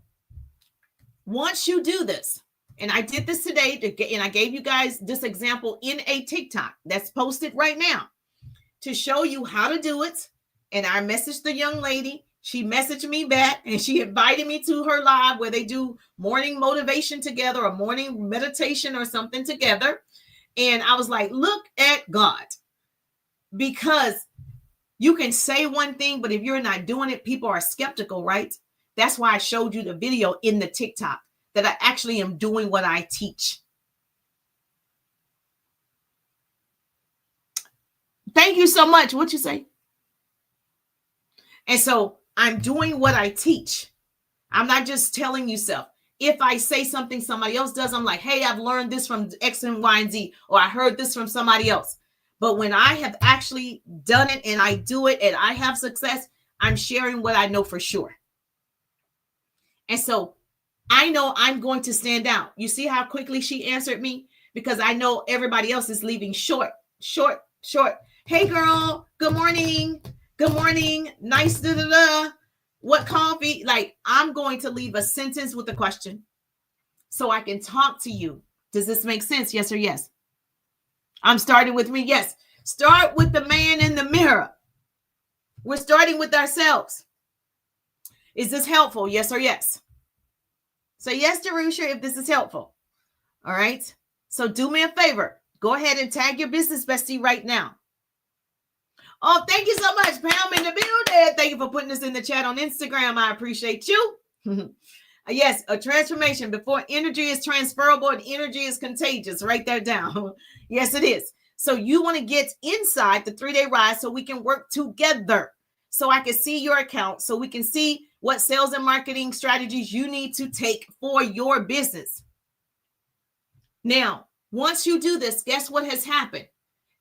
[SPEAKER 1] once you do this, and I did this today, and I gave you guys this example in a TikTok that's posted right now to show you how to do it. And I messaged the young lady. She messaged me back and she invited me to her live where they do morning motivation together or morning meditation or something together. And I was like, look at God. because you can say one thing, but if you're not doing it, people are skeptical, right? That's why I showed you the video in the TikTok that I actually am doing what I teach. Thank you so much. What you say? And so I'm doing what I teach. I'm not just telling you stuff. If I say something somebody else does, I'm like, hey, I've learned this from X and Y and Z, or I heard this from somebody else. But when I have actually done it and I do it and I have success, I'm sharing what I know for sure. And so I know I'm going to stand out. You see how quickly she answered me? Because I know everybody else is leaving short. Hey, girl. Good morning. Good morning. Nice. What coffee? Like, I'm going to leave a sentence with a question so I can talk to you. Does this make sense? Yes or yes? I'm starting with me. Yes. Start with the man in the mirror. We're starting with ourselves. Is this helpful? Yes or yes? Say yes, Jerusha, if this is helpful. All right. So do me a favor. Go ahead and tag your business bestie right now. Oh, thank you so much, Pam, in the building. Thank you for putting this in the chat on Instagram. I appreciate you. Yes, a transformation before energy is transferable and energy is contagious. Write that down. Yes, it is. So you want to get inside the 3-day ride so we can work together. So I can see your account, so we can see what sales and marketing strategies you need to take for your business. Now, once you do this, guess what has happened?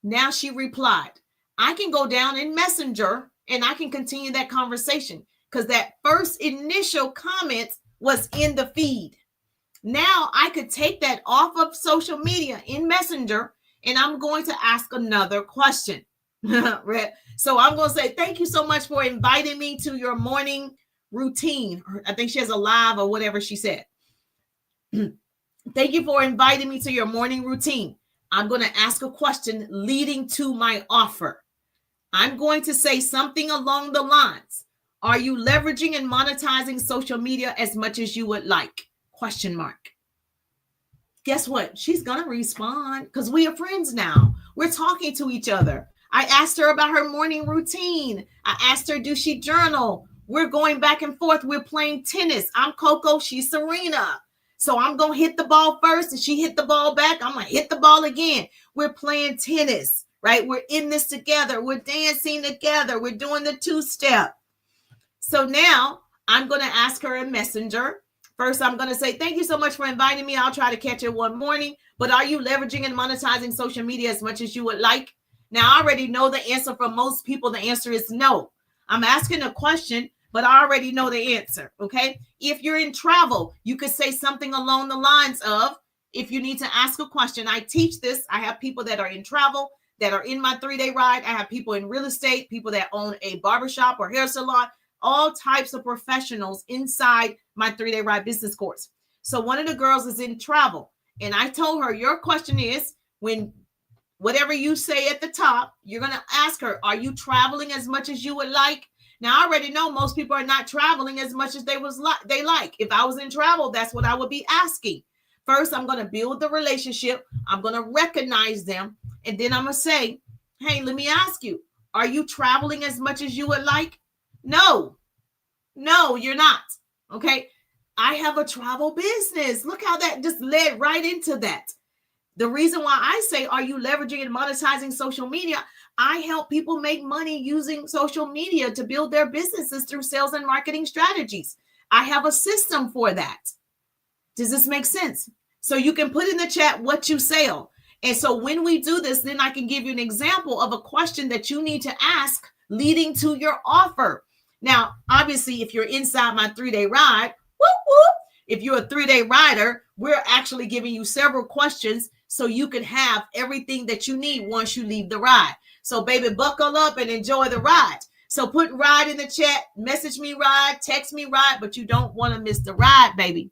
[SPEAKER 1] Now she replied. I can go down in Messenger and I can continue that conversation because that first initial comment was in the feed. Now I could take that off of social media in Messenger and I'm going to ask another question. So I'm going to say, thank you so much for inviting me to your morning routine. I think she has a live or whatever she said. Thank you for inviting me to your morning routine. I'm going to ask a question leading to my offer. I'm going to say something along the lines. Are you leveraging and monetizing social media as much as you would like? Question mark. Guess what? She's going to respond because we are friends now. We're talking to each other. I asked her about her morning routine. I asked her, does she journal? We're going back and forth. We're playing tennis. I'm Coco. She's Serena. So I'm going to hit the ball first and she hit the ball back. I'm going to hit the ball again. We're playing tennis, right? We're in this together. We're dancing together. We're doing the 2-step. So now I'm going to ask her a messenger. First, I'm going to say, thank you so much for inviting me. I'll try to catch it one morning. But are you leveraging and monetizing social media as much as you would like? Now, I already know the answer for most people. The answer is no. I'm asking a question, but I already know the answer, okay? If you're in travel, you could say something along the lines of, if you need to ask a question, I teach this. I have people that are in travel, that are in my 3-day ride. I have people in real estate, people that own a barbershop or hair salon, all types of professionals inside my 3-day ride business course. So one of the girls is in travel, and I told her, your question is, when whatever you say at the top, you're going to ask her, are you traveling as much as you would like? Now, I already know most people are not traveling as much as they like. If I was in travel, that's what I would be asking. First, I'm going to build the relationship. I'm going to recognize them. And then I'm going to say, hey, let me ask you, are you traveling as much as you would like? No, you're not. Okay. I have a travel business. Look how that just led right into that. The reason why I say, are you leveraging and monetizing social media? I help people make money using social media to build their businesses through sales and marketing strategies. I have a system for that. Does this make sense? So you can put in the chat what you sell. And so when we do this, then I can give you an example of a question that you need to ask leading to your offer. Now, obviously, if you're inside my 3-day ride, if you're a 3-day rider, we're actually giving you several questions so you can have everything that you need once you leave the ride. So baby, buckle up and enjoy the ride. So put ride in the chat, message me ride, text me ride, but you don't want to miss the ride, baby.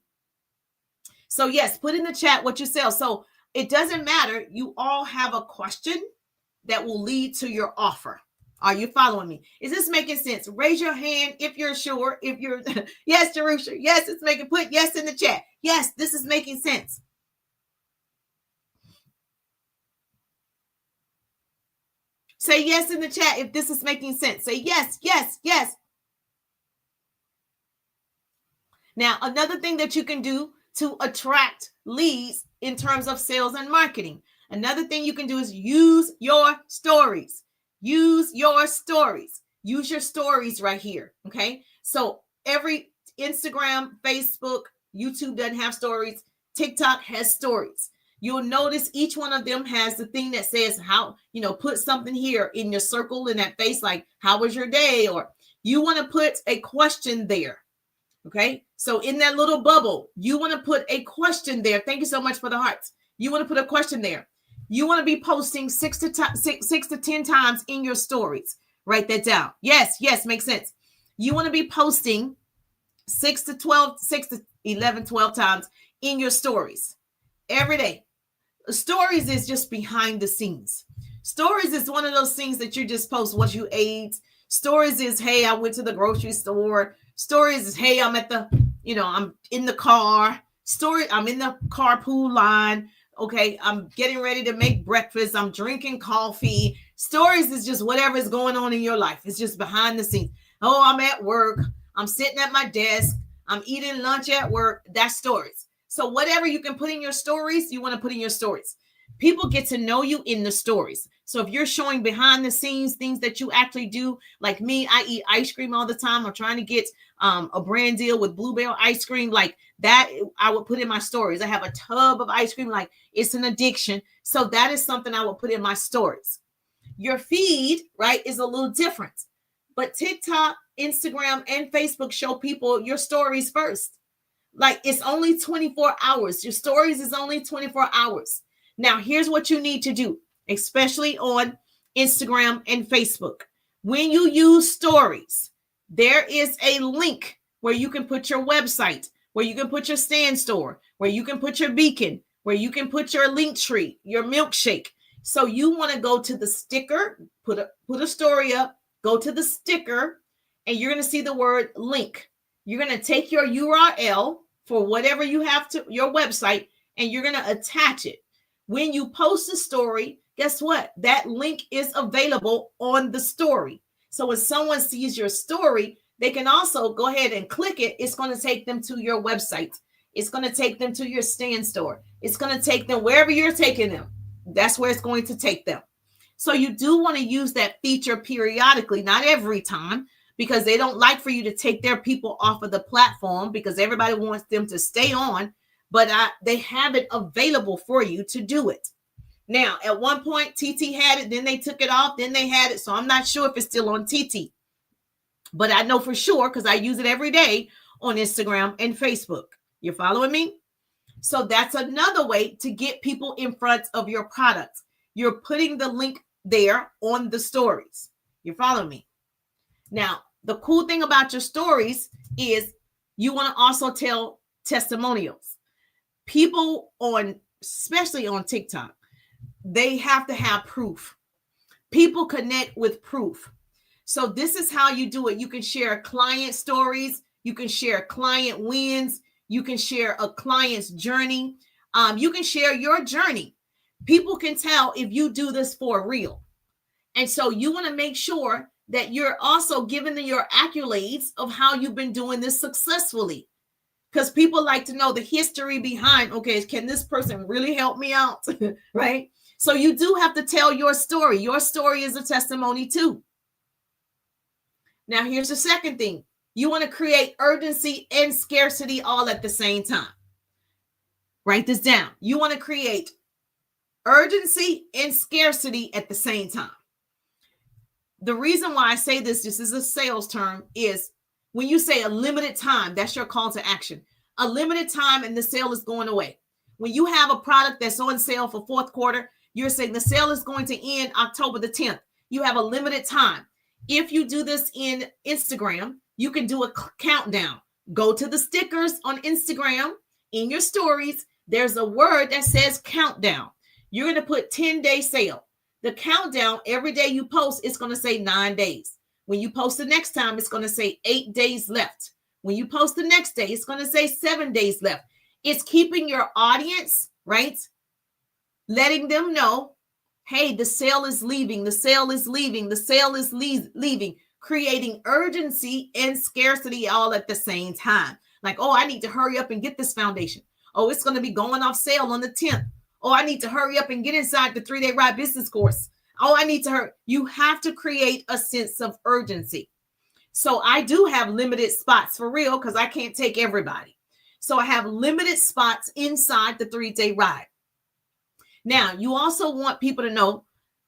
[SPEAKER 1] So yes, put in the chat what you sell. So it doesn't matter. You all have a question that will lead to your offer. Are you following me? Is this making sense? Raise your hand if you're sure. If you're, yes, Jerusha. Yes, it's making, put yes in the chat. Yes, this is making sense. Say yes in the chat if this is making sense. Say yes, yes, yes. Now, another thing that you can do to attract leads in terms of sales and marketing, another thing you can do is use your stories. Use your stories. Use your stories right here. Okay. So every Instagram, Facebook, YouTube doesn't have stories. TikTok has stories. You'll notice each one of them has the thing that says how, put something here in your circle in that face, like, how was your day? Or you want to put a question there. Okay. So in that little bubble, you want to put a question there. Thank you so much for the hearts. You want to put a question there. You want to be posting 6 to 10 times in your stories. Write that down. Yes, makes sense. You want to be posting 6 to 11, 12 times in your stories every day. Stories is just behind the scenes. Stories is one of those things that you just post what you ate. Stories is, hey, I went to the grocery store. Stories is, hey, I'm at I'm in the car. I'm in the carpool line. Okay, I'm getting ready to make breakfast. I'm drinking coffee. Stories is just whatever is going on in your life. It's just behind the scenes. Oh, I'm at work. I'm sitting at my desk. I'm eating lunch at work. That's stories. So whatever you can put in your stories, you want to put in your stories. People get to know you in the stories. So if you're showing behind the scenes things that you actually do, like me, I eat ice cream all the time. I'm trying to get a brand deal with Bluebell ice cream, like that. I would put in my stories. I have a tub of ice cream, like it's an addiction. So that is something I would put in my stories. Your feed, right, is a little different. But TikTok, Instagram, and Facebook show people your stories first. Like it's only 24 hours. Your stories is only 24 hours. Now, here's what you need to do, especially on Instagram and Facebook. When you use stories, there is a link where you can put your website, where you can put your stand store, where you can put your beacon, where you can put your link tree, your milkshake. So you want to go to the sticker, put a story up, go to the sticker, and you're going to see the word link. You're going to take your URL for whatever you have to your website, and you're going to attach it. When you post a story, guess what? That link is available on the story. So when someone sees your story, they can also go ahead and click it. It's going to take them to your website. It's going to take them to your stand store. It's going to take them wherever you're taking them. That's where it's going to take them. So you do want to use that feature periodically, not every time, because they don't like for you to take their people off of the platform because everybody wants them to stay on, but they have it available for you to do it. Now, at one point, TT had it, then they took it off, then they had it. So I'm not sure if it's still on TT, but I know for sure because I use it every day on Instagram and Facebook. You're following me? So that's another way to get people in front of your products. You're putting the link there on the stories. You're following me? Now, the cool thing about your stories is you want to also tell testimonials. People especially on TikTok, they have to have proof. People connect with proof. So this is how you do it. You can share client stories. You can share client wins. You can share a client's journey. You can share your journey. People can tell if you do this for real. And so you want to make sure that you're also giving them your accolades of how you've been doing this successfully. Because people like to know the history behind, okay, can this person really help me out? Right? So you do have to tell your story. Your story is a testimony too. Now, here's the second thing. You want to create urgency and scarcity all at the same time. Write this down. You want to create urgency and scarcity at the same time. The reason why I say this is a sales term, is when you say a limited time, that's your call to action. A limited time and the sale is going away. When you have a product that's on sale for fourth quarter, you're saying the sale is going to end October the 10th. You have a limited time. If you do this in Instagram, you can do a countdown. Go to the stickers on Instagram in your stories. There's a word that says countdown. You're going to put 10-day sale. The countdown, every day you post, it's going to say 9 days. When you post the next time, it's going to say 8 days left. When you post the next day, it's going to say 7 days left. It's keeping your audience, right? Letting them know, Hey, the sale is leaving. The sale is leaving. The sale is leaving. Creating urgency and scarcity all at the same time. Like, oh, I need to hurry up and get this foundation. Oh, it's going to be going off sale on the 10th. Oh, I need to hurry up and get inside the 3-day ride business course. Oh, I need to hurry. You have to create a sense of urgency. So I do have limited spots for real because I can't take everybody. So I have limited spots inside the 3-day ride. Now, you also want people to know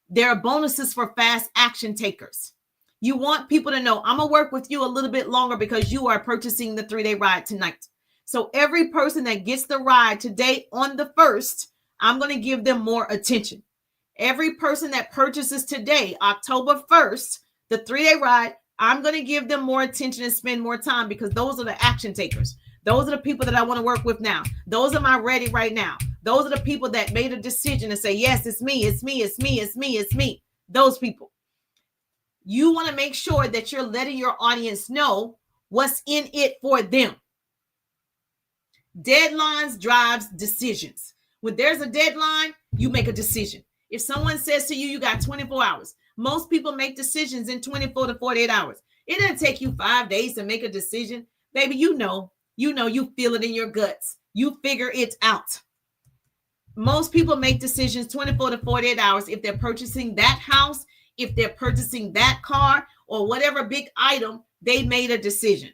[SPEAKER 1] there are bonuses for fast action takers. You want people to know, I'm going to work with you a little bit longer because you are purchasing the 3-day ride tonight. So every person that gets the ride today on the 1st, I'm going to give them more attention. Every person that purchases today, October 1st, the 3-day ride, I'm going to give them more attention and spend more time because those are the action takers. Those are the people that I want to work with now. Those are my ready right now. Those are the people that made a decision and say, yes, it's me, it's me, it's me, it's me, it's me. Those people. You want to make sure that you're letting your audience know what's in it for them. Deadlines drives decisions. When there's a deadline, you make a decision. If someone says to you, you got 24 hours, most people make decisions in 24 to 48 hours. It doesn't take you 5 days to make a decision. Baby, you feel it in your guts. You figure it out. Most people make decisions 24 to 48 hours if they're purchasing that house, if they're purchasing that car, or whatever big item, they made a decision.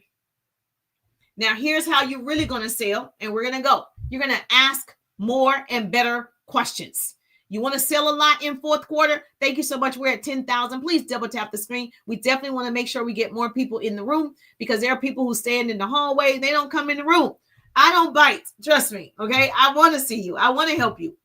[SPEAKER 1] Now, here's how you're really going to sell, and we're going to go. You're going to ask more and better questions. You want to sell a lot in 4th quarter? Thank you so much. We're at 10,000. Please double tap the screen. We definitely want to make sure we get more people in the room because there are people who stand in the hallway. They don't come in the room. I don't bite. Trust me. Okay. I want to see you. I want to help you.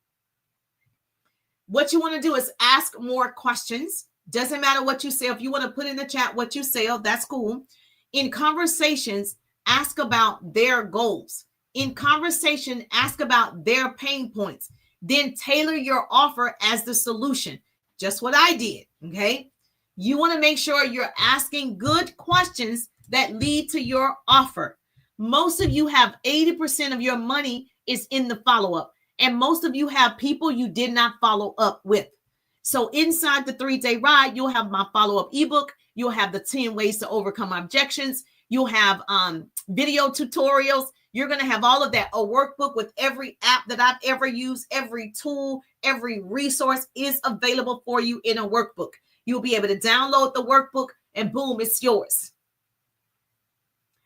[SPEAKER 1] What you want to do is ask more questions. Doesn't matter what you sell. If you want to put in the chat what you sell, that's cool. In conversations, ask about their goals. In conversation, ask about their pain points. Then tailor your offer as the solution. Just what I did, okay? You want to make sure you're asking good questions that lead to your offer. Most of you have 80% of your money is in the follow-up, and most of you have people you did not follow up with. So inside the 3-day ride, you'll have my follow-up ebook. You'll have the 10 ways to overcome objections. You'll have video tutorials. You're going to have all of that. A workbook with every app that I've ever used, every tool, every resource is available for you in a workbook. You'll be able to download the workbook and boom, it's yours.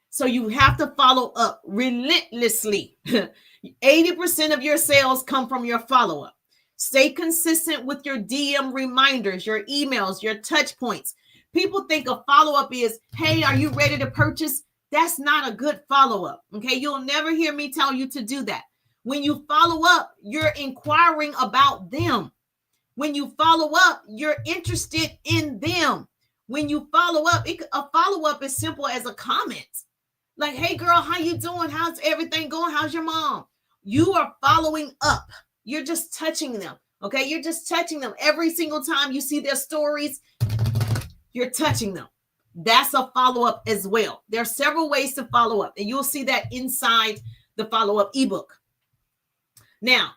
[SPEAKER 1] So you have to follow up relentlessly. 80% of your sales come from your follow-up. Stay consistent with your DM reminders, your emails, your touch points. People think a follow-up is, hey, are you ready to purchase? That's not a good follow-up, okay? You'll never hear me tell you to do that. When you follow up, you're inquiring about them. When you follow up, you're interested in them. When you follow up, a follow-up is simple as a comment. Like, hey, girl, how you doing? How's everything going? How's your mom? You are following up. You're just touching them, okay? You're just touching them. Every single time you see their stories, you're touching them. That's a follow-up as well. There are several ways to follow up, and you'll see that inside the follow-up ebook. Now,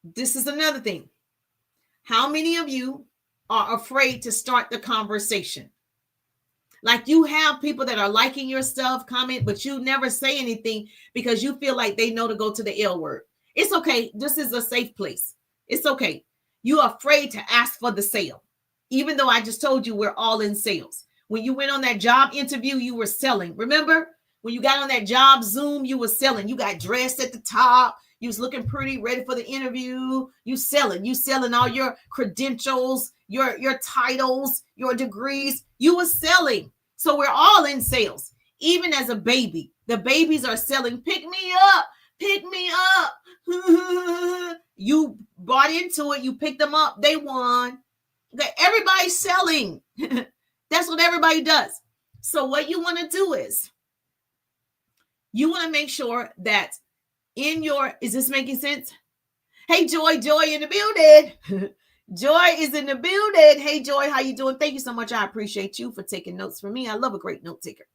[SPEAKER 1] this is another thing. How many of you are afraid to start the conversation? Like you have people that are liking your stuff, comment, but you never say anything because you feel like they know to go to the L word. It's okay. This is a safe place. It's okay. You're afraid to ask for the sale, even though I just told you we're all in sales. When you went on that job interview, you were selling. Remember? When you got on that job Zoom, you were selling. You got dressed at the top. You was looking pretty, ready for the interview. You selling all your credentials, your titles, your degrees. You were selling. So we're all in sales. Even as a baby, the babies are selling. Pick me up. Pick me up. You bought into it. You picked them up. They won. Okay, everybody's selling. That's what everybody does. So what you want to do is you want to make sure that is this making sense? Hey, Joy in the building. Joy is in the building. Hey, Joy, how you doing? Thank you so much. I appreciate you for taking notes for me. I love a great note taker.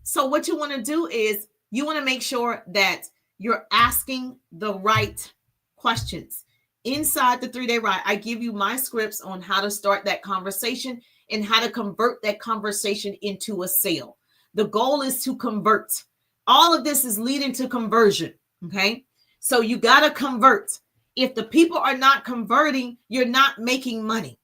[SPEAKER 1] So what you want to do is you want to make sure that you're asking the right questions. Inside the 3-day ride, I give you my scripts on how to start that conversation and how to convert that conversation into a sale. The goal is to convert. All of this is leading to conversion. Okay. So you got to convert. If the people are not converting, you're not making money.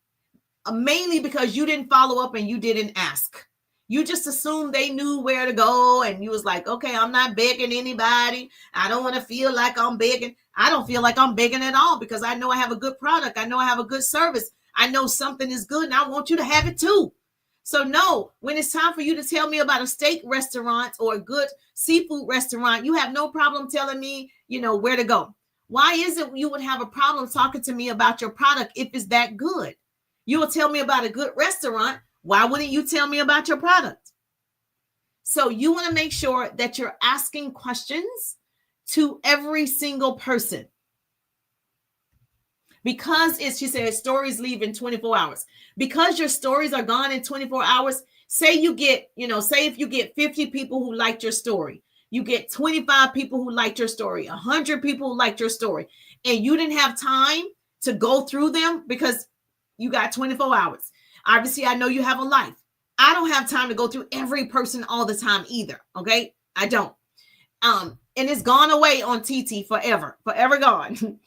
[SPEAKER 1] Mainly because you didn't follow up and you didn't ask. You just assumed they knew where to go, and you was like, okay, I'm not begging anybody. I don't want to feel like I'm begging. I don't feel like I'm begging at all because I know I have a good product. I know I have a good service. I know something is good and I want you to have it too. So no, when it's time for you to tell me about a steak restaurant or a good seafood restaurant, you have no problem telling me, where to go. Why is it you would have a problem talking to me about your product if it's that good? You will tell me about a good restaurant. Why wouldn't you tell me about your product? So you want to make sure that you're asking questions to every single person. Because she said stories leave in 24 hours. Because your stories are gone in 24 hours, say if you get 50 people who liked your story, you get 25 people who liked your story, 100 people who liked your story, and you didn't have time to go through them because you got 24 hours. Obviously, I know you have a life. I don't have time to go through every person all the time either. Okay. I don't. And it's gone away on TT forever gone.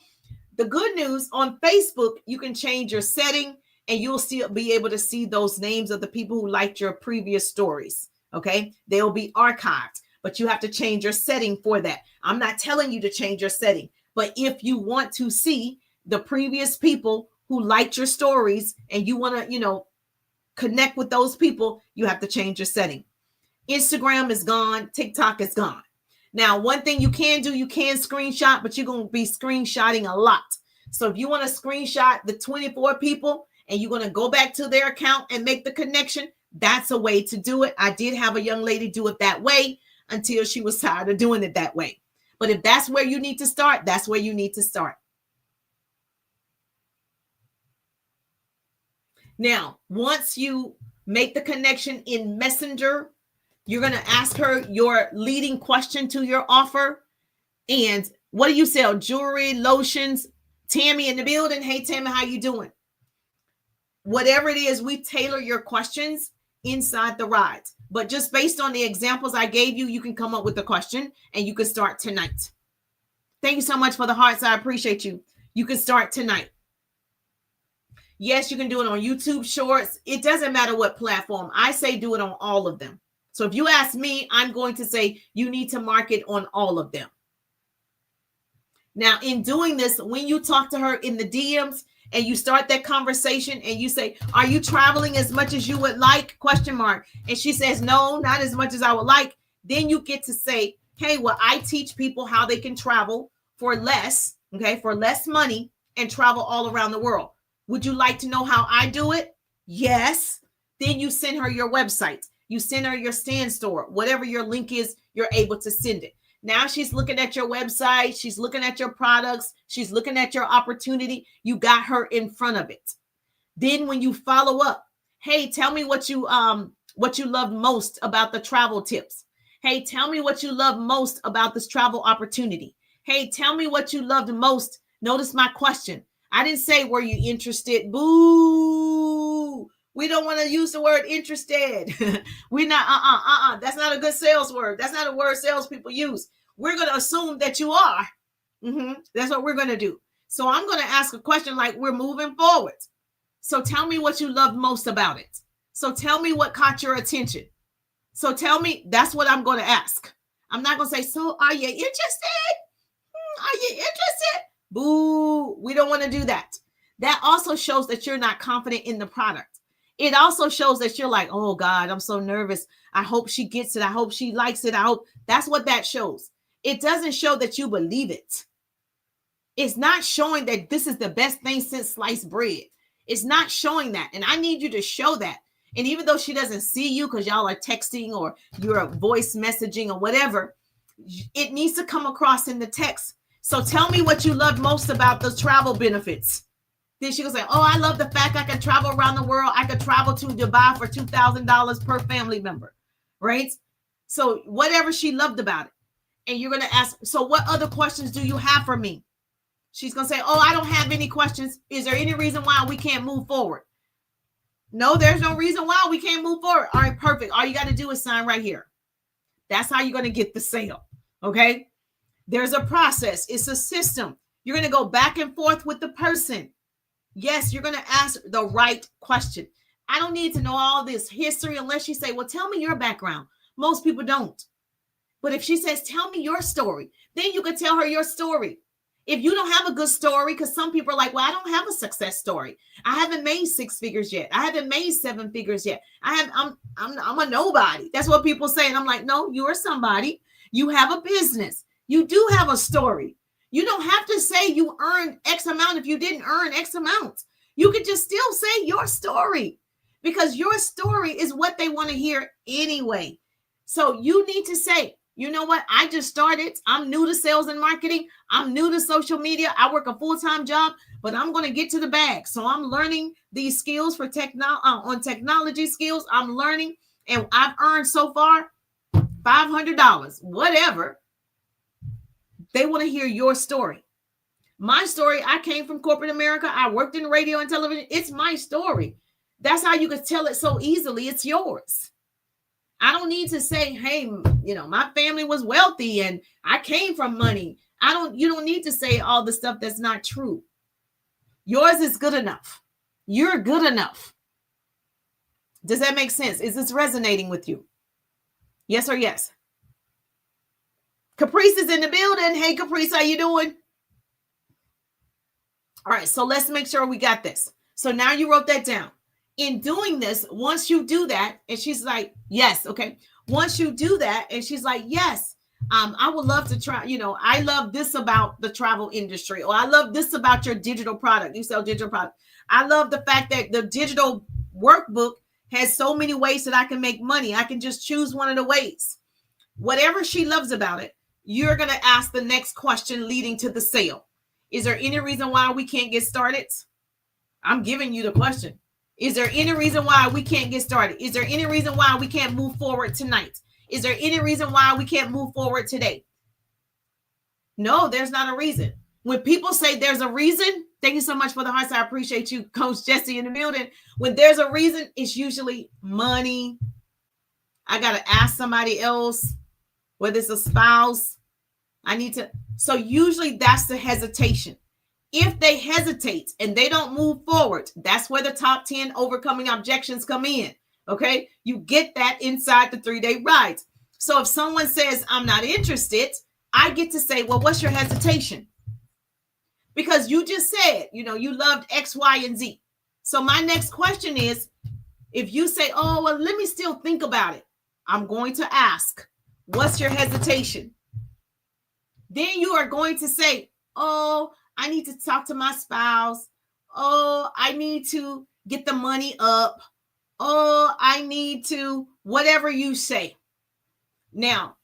[SPEAKER 1] The good news on Facebook, you can change your setting and you'll still be able to see those names of the people who liked your previous stories. Okay. They'll be archived, but you have to change your setting for that. I'm not telling you to change your setting, but if you want to see the previous people who liked your stories and you want to, connect with those people, you have to change your setting. Instagram is gone. TikTok is gone. Now, one thing you can do, you can screenshot, but you're going to be screenshotting a lot. So if you want to screenshot the 24 people and you're going to go back to their account and make the connection, that's a way to do it. I did have a young lady do it that way until she was tired of doing it that way. But if that's where you need to start, that's where you need to start. Now, once you make the connection in Messenger, you're going to ask her your leading question to your offer. And what do you sell? Jewelry, lotions. Tammy in the building. Hey, Tammy, how you doing? Whatever it is, we tailor your questions inside the rides. But just based on the examples I gave you, you can come up with a question and you can start tonight. Thank you so much for the hearts. I appreciate you. You can start tonight. Yes, you can do it on YouTube Shorts. It doesn't matter what platform. I say do it on all of them. So if you ask me, I'm going to say you need to market on all of them. Now, in doing this, when you talk to her in the DMs and you start that conversation and you say, are you traveling as much as you would like? ? And she says, no, not as much as I would like. Then you get to say, hey, well, I teach people how they can travel for less, for less money and travel all around the world. Would you like to know how I do it? Yes. Then you send her your website. You send her your stand store. Whatever your link is, you're able to send it. Now she's looking at your website. She's looking at your products. She's looking at your opportunity. You got her in front of it. Then when you follow up, hey, tell me what you love most about the travel tips. Hey, tell me what you love most about this travel opportunity. Hey, tell me what you loved most. Notice my question. I didn't say, were you interested? Boo. We don't want to use the word interested. We're not, That's not a good sales word. That's not a word salespeople use. We're going to assume that you are. That's what we're going to do. So I'm going to ask a question like we're moving forward. So tell me what you loved most about it. So tell me what caught your attention. So tell me, that's what I'm going to ask. I'm not going to say, so are you interested? Are you interested? Boo. We don't want to do that. That also shows that you're not confident in the product. It also shows that you're like, oh God, I'm so nervous. I hope she gets it. I hope she likes it. I hope that's what that shows. It doesn't show that you believe it. It's not showing that this is the best thing since sliced bread. It's not showing that. And I need you to show that. And even though she doesn't see you because y'all are texting or you're voice messaging or whatever, it needs to come across in the text. So tell me what you love most about the travel benefits. Then she goes like, oh, I love the fact I can travel around the world. I could travel to Dubai for $2,000 per family member, right? So whatever she loved about it. And you're going to ask, so what other questions do you have for me? She's going to say, oh, I don't have any questions. Is there any reason why we can't move forward? No, there's no reason why we can't move forward. All right, perfect. All you got to do is sign right here. That's how you're going to get the sale. Okay. There's a process. It's a system. You're going to go back and forth with the person. Yes, you're going to ask the right question. I don't need to know all this history unless you say, well, tell me your background. Most people don't. But if she says, tell me your story, then you can tell her your story. If you don't have a good story, because some people are like, well, I don't have a success story. I haven't made 6 figures yet. I haven't made 7 figures yet. I'm a nobody. That's what people say. And I'm like, no, you are somebody. You have a business. You do have a story. You don't have to say you earned X amount if you didn't earn X amount. You could just still say your story, because your story is what they want to hear anyway. So you need to say, you know what? I just started. I'm new to sales and marketing. I'm new to social media. I work a full-time job, but I'm going to get to the bag. So I'm learning these skills for technology skills. I'm learning, and I've earned so far $500, whatever. They want to hear your story. My story, I came from corporate America. I worked in radio and television. It's my story. That's how you can tell it so easily. It's yours. I don't need to say, hey, you know, my family was wealthy and I came from money. You don't need to say all the stuff that's not true. Yours is good enough. You're good enough. Does that make sense? Is this resonating with you? Yes or yes? Caprice is in the building. Hey, Caprice, how you doing? All right, so let's make sure we got this. So now you wrote that down. In doing this, once you do that, and she's like, yes, okay. Once you do that, and she's like, yes, I would love to try, you know, I love this about the travel industry, or I love this about your digital product. You sell digital product. I love the fact that the digital workbook has so many ways that I can make money. I can just choose one of the ways. Whatever she loves about it, you're going to ask the next question leading to the sale. Is there any reason why we can't get started? I'm giving you the question. Is there any reason why we can't get started? Is there any reason why we can't move forward tonight? Is there any reason why we can't move forward today? No, there's not a reason. When people say there's a reason, thank you so much for the hearts. I appreciate you, Coach Jesse, in the building. When there's a reason, it's usually money. I got to ask somebody else, whether it's a spouse. So usually that's the hesitation. If they hesitate and they don't move forward, that's where the top 10 overcoming objections come in. Okay. You get that inside the 3-day rides. So if someone says, I'm not interested, I get to say, well, what's your hesitation? Because you just said, you know, you loved X, Y, and Z. So my next question is, if you say, oh, well, let me still think about it, I'm going to ask, what's your hesitation? Then you are going to say, oh, I need to talk to my spouse. Oh, I need to get the money up. Oh, I need to, whatever you say. Now,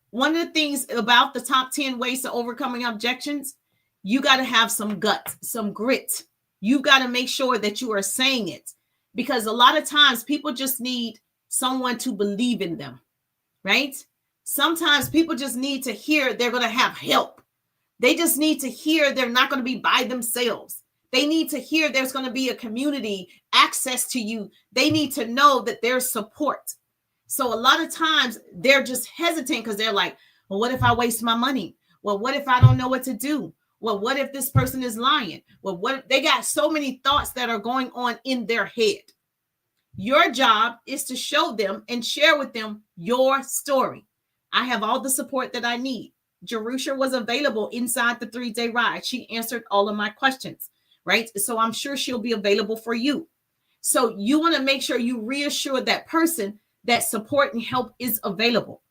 [SPEAKER 1] one of the things about the top 10 ways to overcoming objections, you got to have some guts, some grit. You got to make sure that you are saying it, because a lot of times people just need someone to believe in them, right? Sometimes people just need to hear they're going to have help. They just need to hear they're not going to be by themselves. They need to hear there's going to be a community, access to you. They need to know that there's support. So a lot of times they're just hesitant because they're like, well, what if I waste my money? Well, what if I don't know what to do? Well, what if this person is lying? Well, what if they got so many thoughts that are going on in their head? Your job is to show them and share with them your story. I have all the support that I need. Jerusha was available inside the 3-day ride. She answered all of my questions, right? So I'm sure she'll be available for you. So you want to make sure you reassure that person that support and help is available.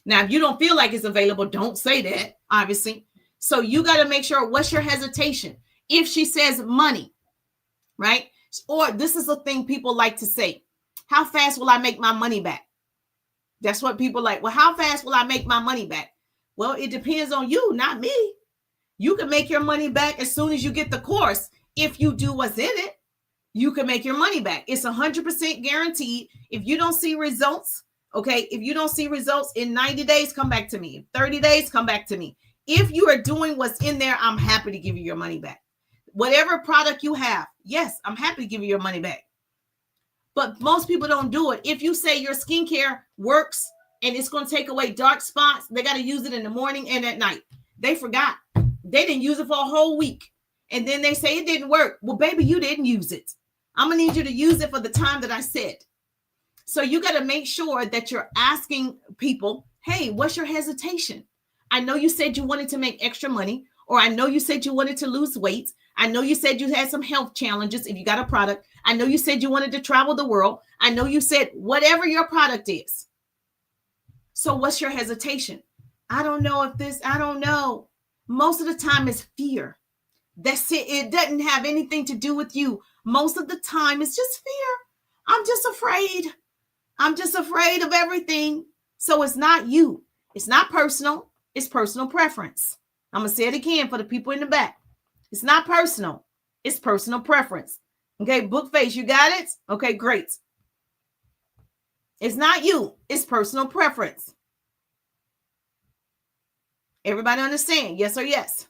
[SPEAKER 1] Now, if you don't feel like it's available, don't say that, obviously. So you got to make sure, what's your hesitation? If she says money, right? Or this is the thing people like to say, how fast will I make my money back? That's what people like. Well, how fast will I make my money back? Well, it depends on you, not me. You can make your money back as soon as you get the course. If you do what's in it, you can make your money back. It's 100% guaranteed. If you don't see results, okay, if you don't see results in 90 days, come back to me. 30 days, come back to me. If you are doing what's in there, I'm happy to give you your money back. Whatever product you have, yes, I'm happy to give you your money back. But most people don't do it. If you say your skincare works and it's going to take away dark spots, they got to use it in the morning and at night. They forgot. They didn't use it for a whole week. And then they say it didn't work. Well, baby, you didn't use it. I'm going to need you to use it for the time that I said. So you got to make sure that you're asking people, hey, what's your hesitation? I know you said you wanted to make extra money, or I know you said you wanted to lose weight. I know you said you had some health challenges if you got a product. I know you said you wanted to travel the world. I know you said whatever your product is. So what's your hesitation? I don't know if this, I don't know. Most of the time it's fear. That's it. It doesn't have anything to do with you. Most of the time it's just fear. I'm just afraid. I'm just afraid of everything. So it's not you. It's not personal. It's personal preference. I'm going to say it again for the people in the back. It's not personal. It's personal preference. Okay, Bookface, you got it? Okay, great. It's not you. It's personal preference. Everybody understand? Yes or yes?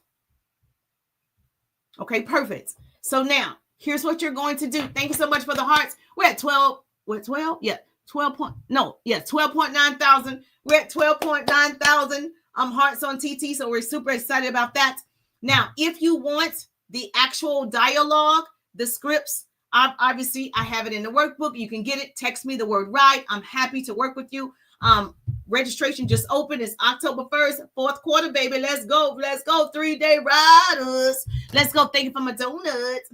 [SPEAKER 1] Okay, perfect. So now, here's what you're going to do. Thank you so much for the hearts. We're at 12. We're at 12? Yeah, 12.9 thousand. We're at 12.9 thousand hearts on TT, so we're super excited about that. Now, if you want the actual dialogue, the scripts, obviously I have it in the workbook. You can get it. Text me the word RIDE. I'm happy to work with you. Registration just opened. It's October 1st, fourth quarter, baby. Let's go. Let's go. 3-day riders. Let's go. Thank you for my donuts.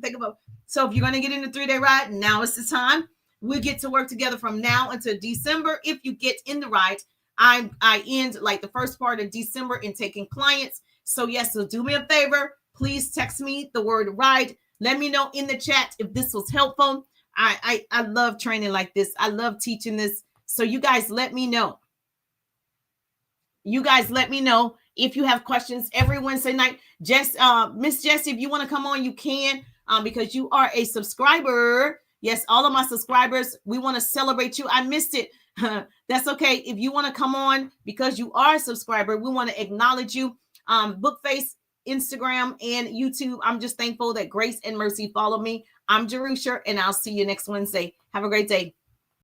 [SPEAKER 1] So if you're going to get in the 3-day ride, now is the time. We get to work together from now until December. If you get in the ride, I end like the first part of December in taking clients. So yes, so do me a favor. Please text me the word RIDE. Let me know in the chat if this was helpful. I love training like this. I love teaching this. So you guys let me know. You guys let me know if you have questions every Wednesday night. Miss Jessie, if you want to come on, you can, because you are a subscriber. Yes, all of my subscribers, we want to celebrate you. I missed it. That's okay. If you want to come on because you are a subscriber, we want to acknowledge you. Bookface, Instagram, and YouTube. I'm just thankful that Grace and Mercy follow me. I'm Jerusha, and I'll see you next Wednesday. Have a great day.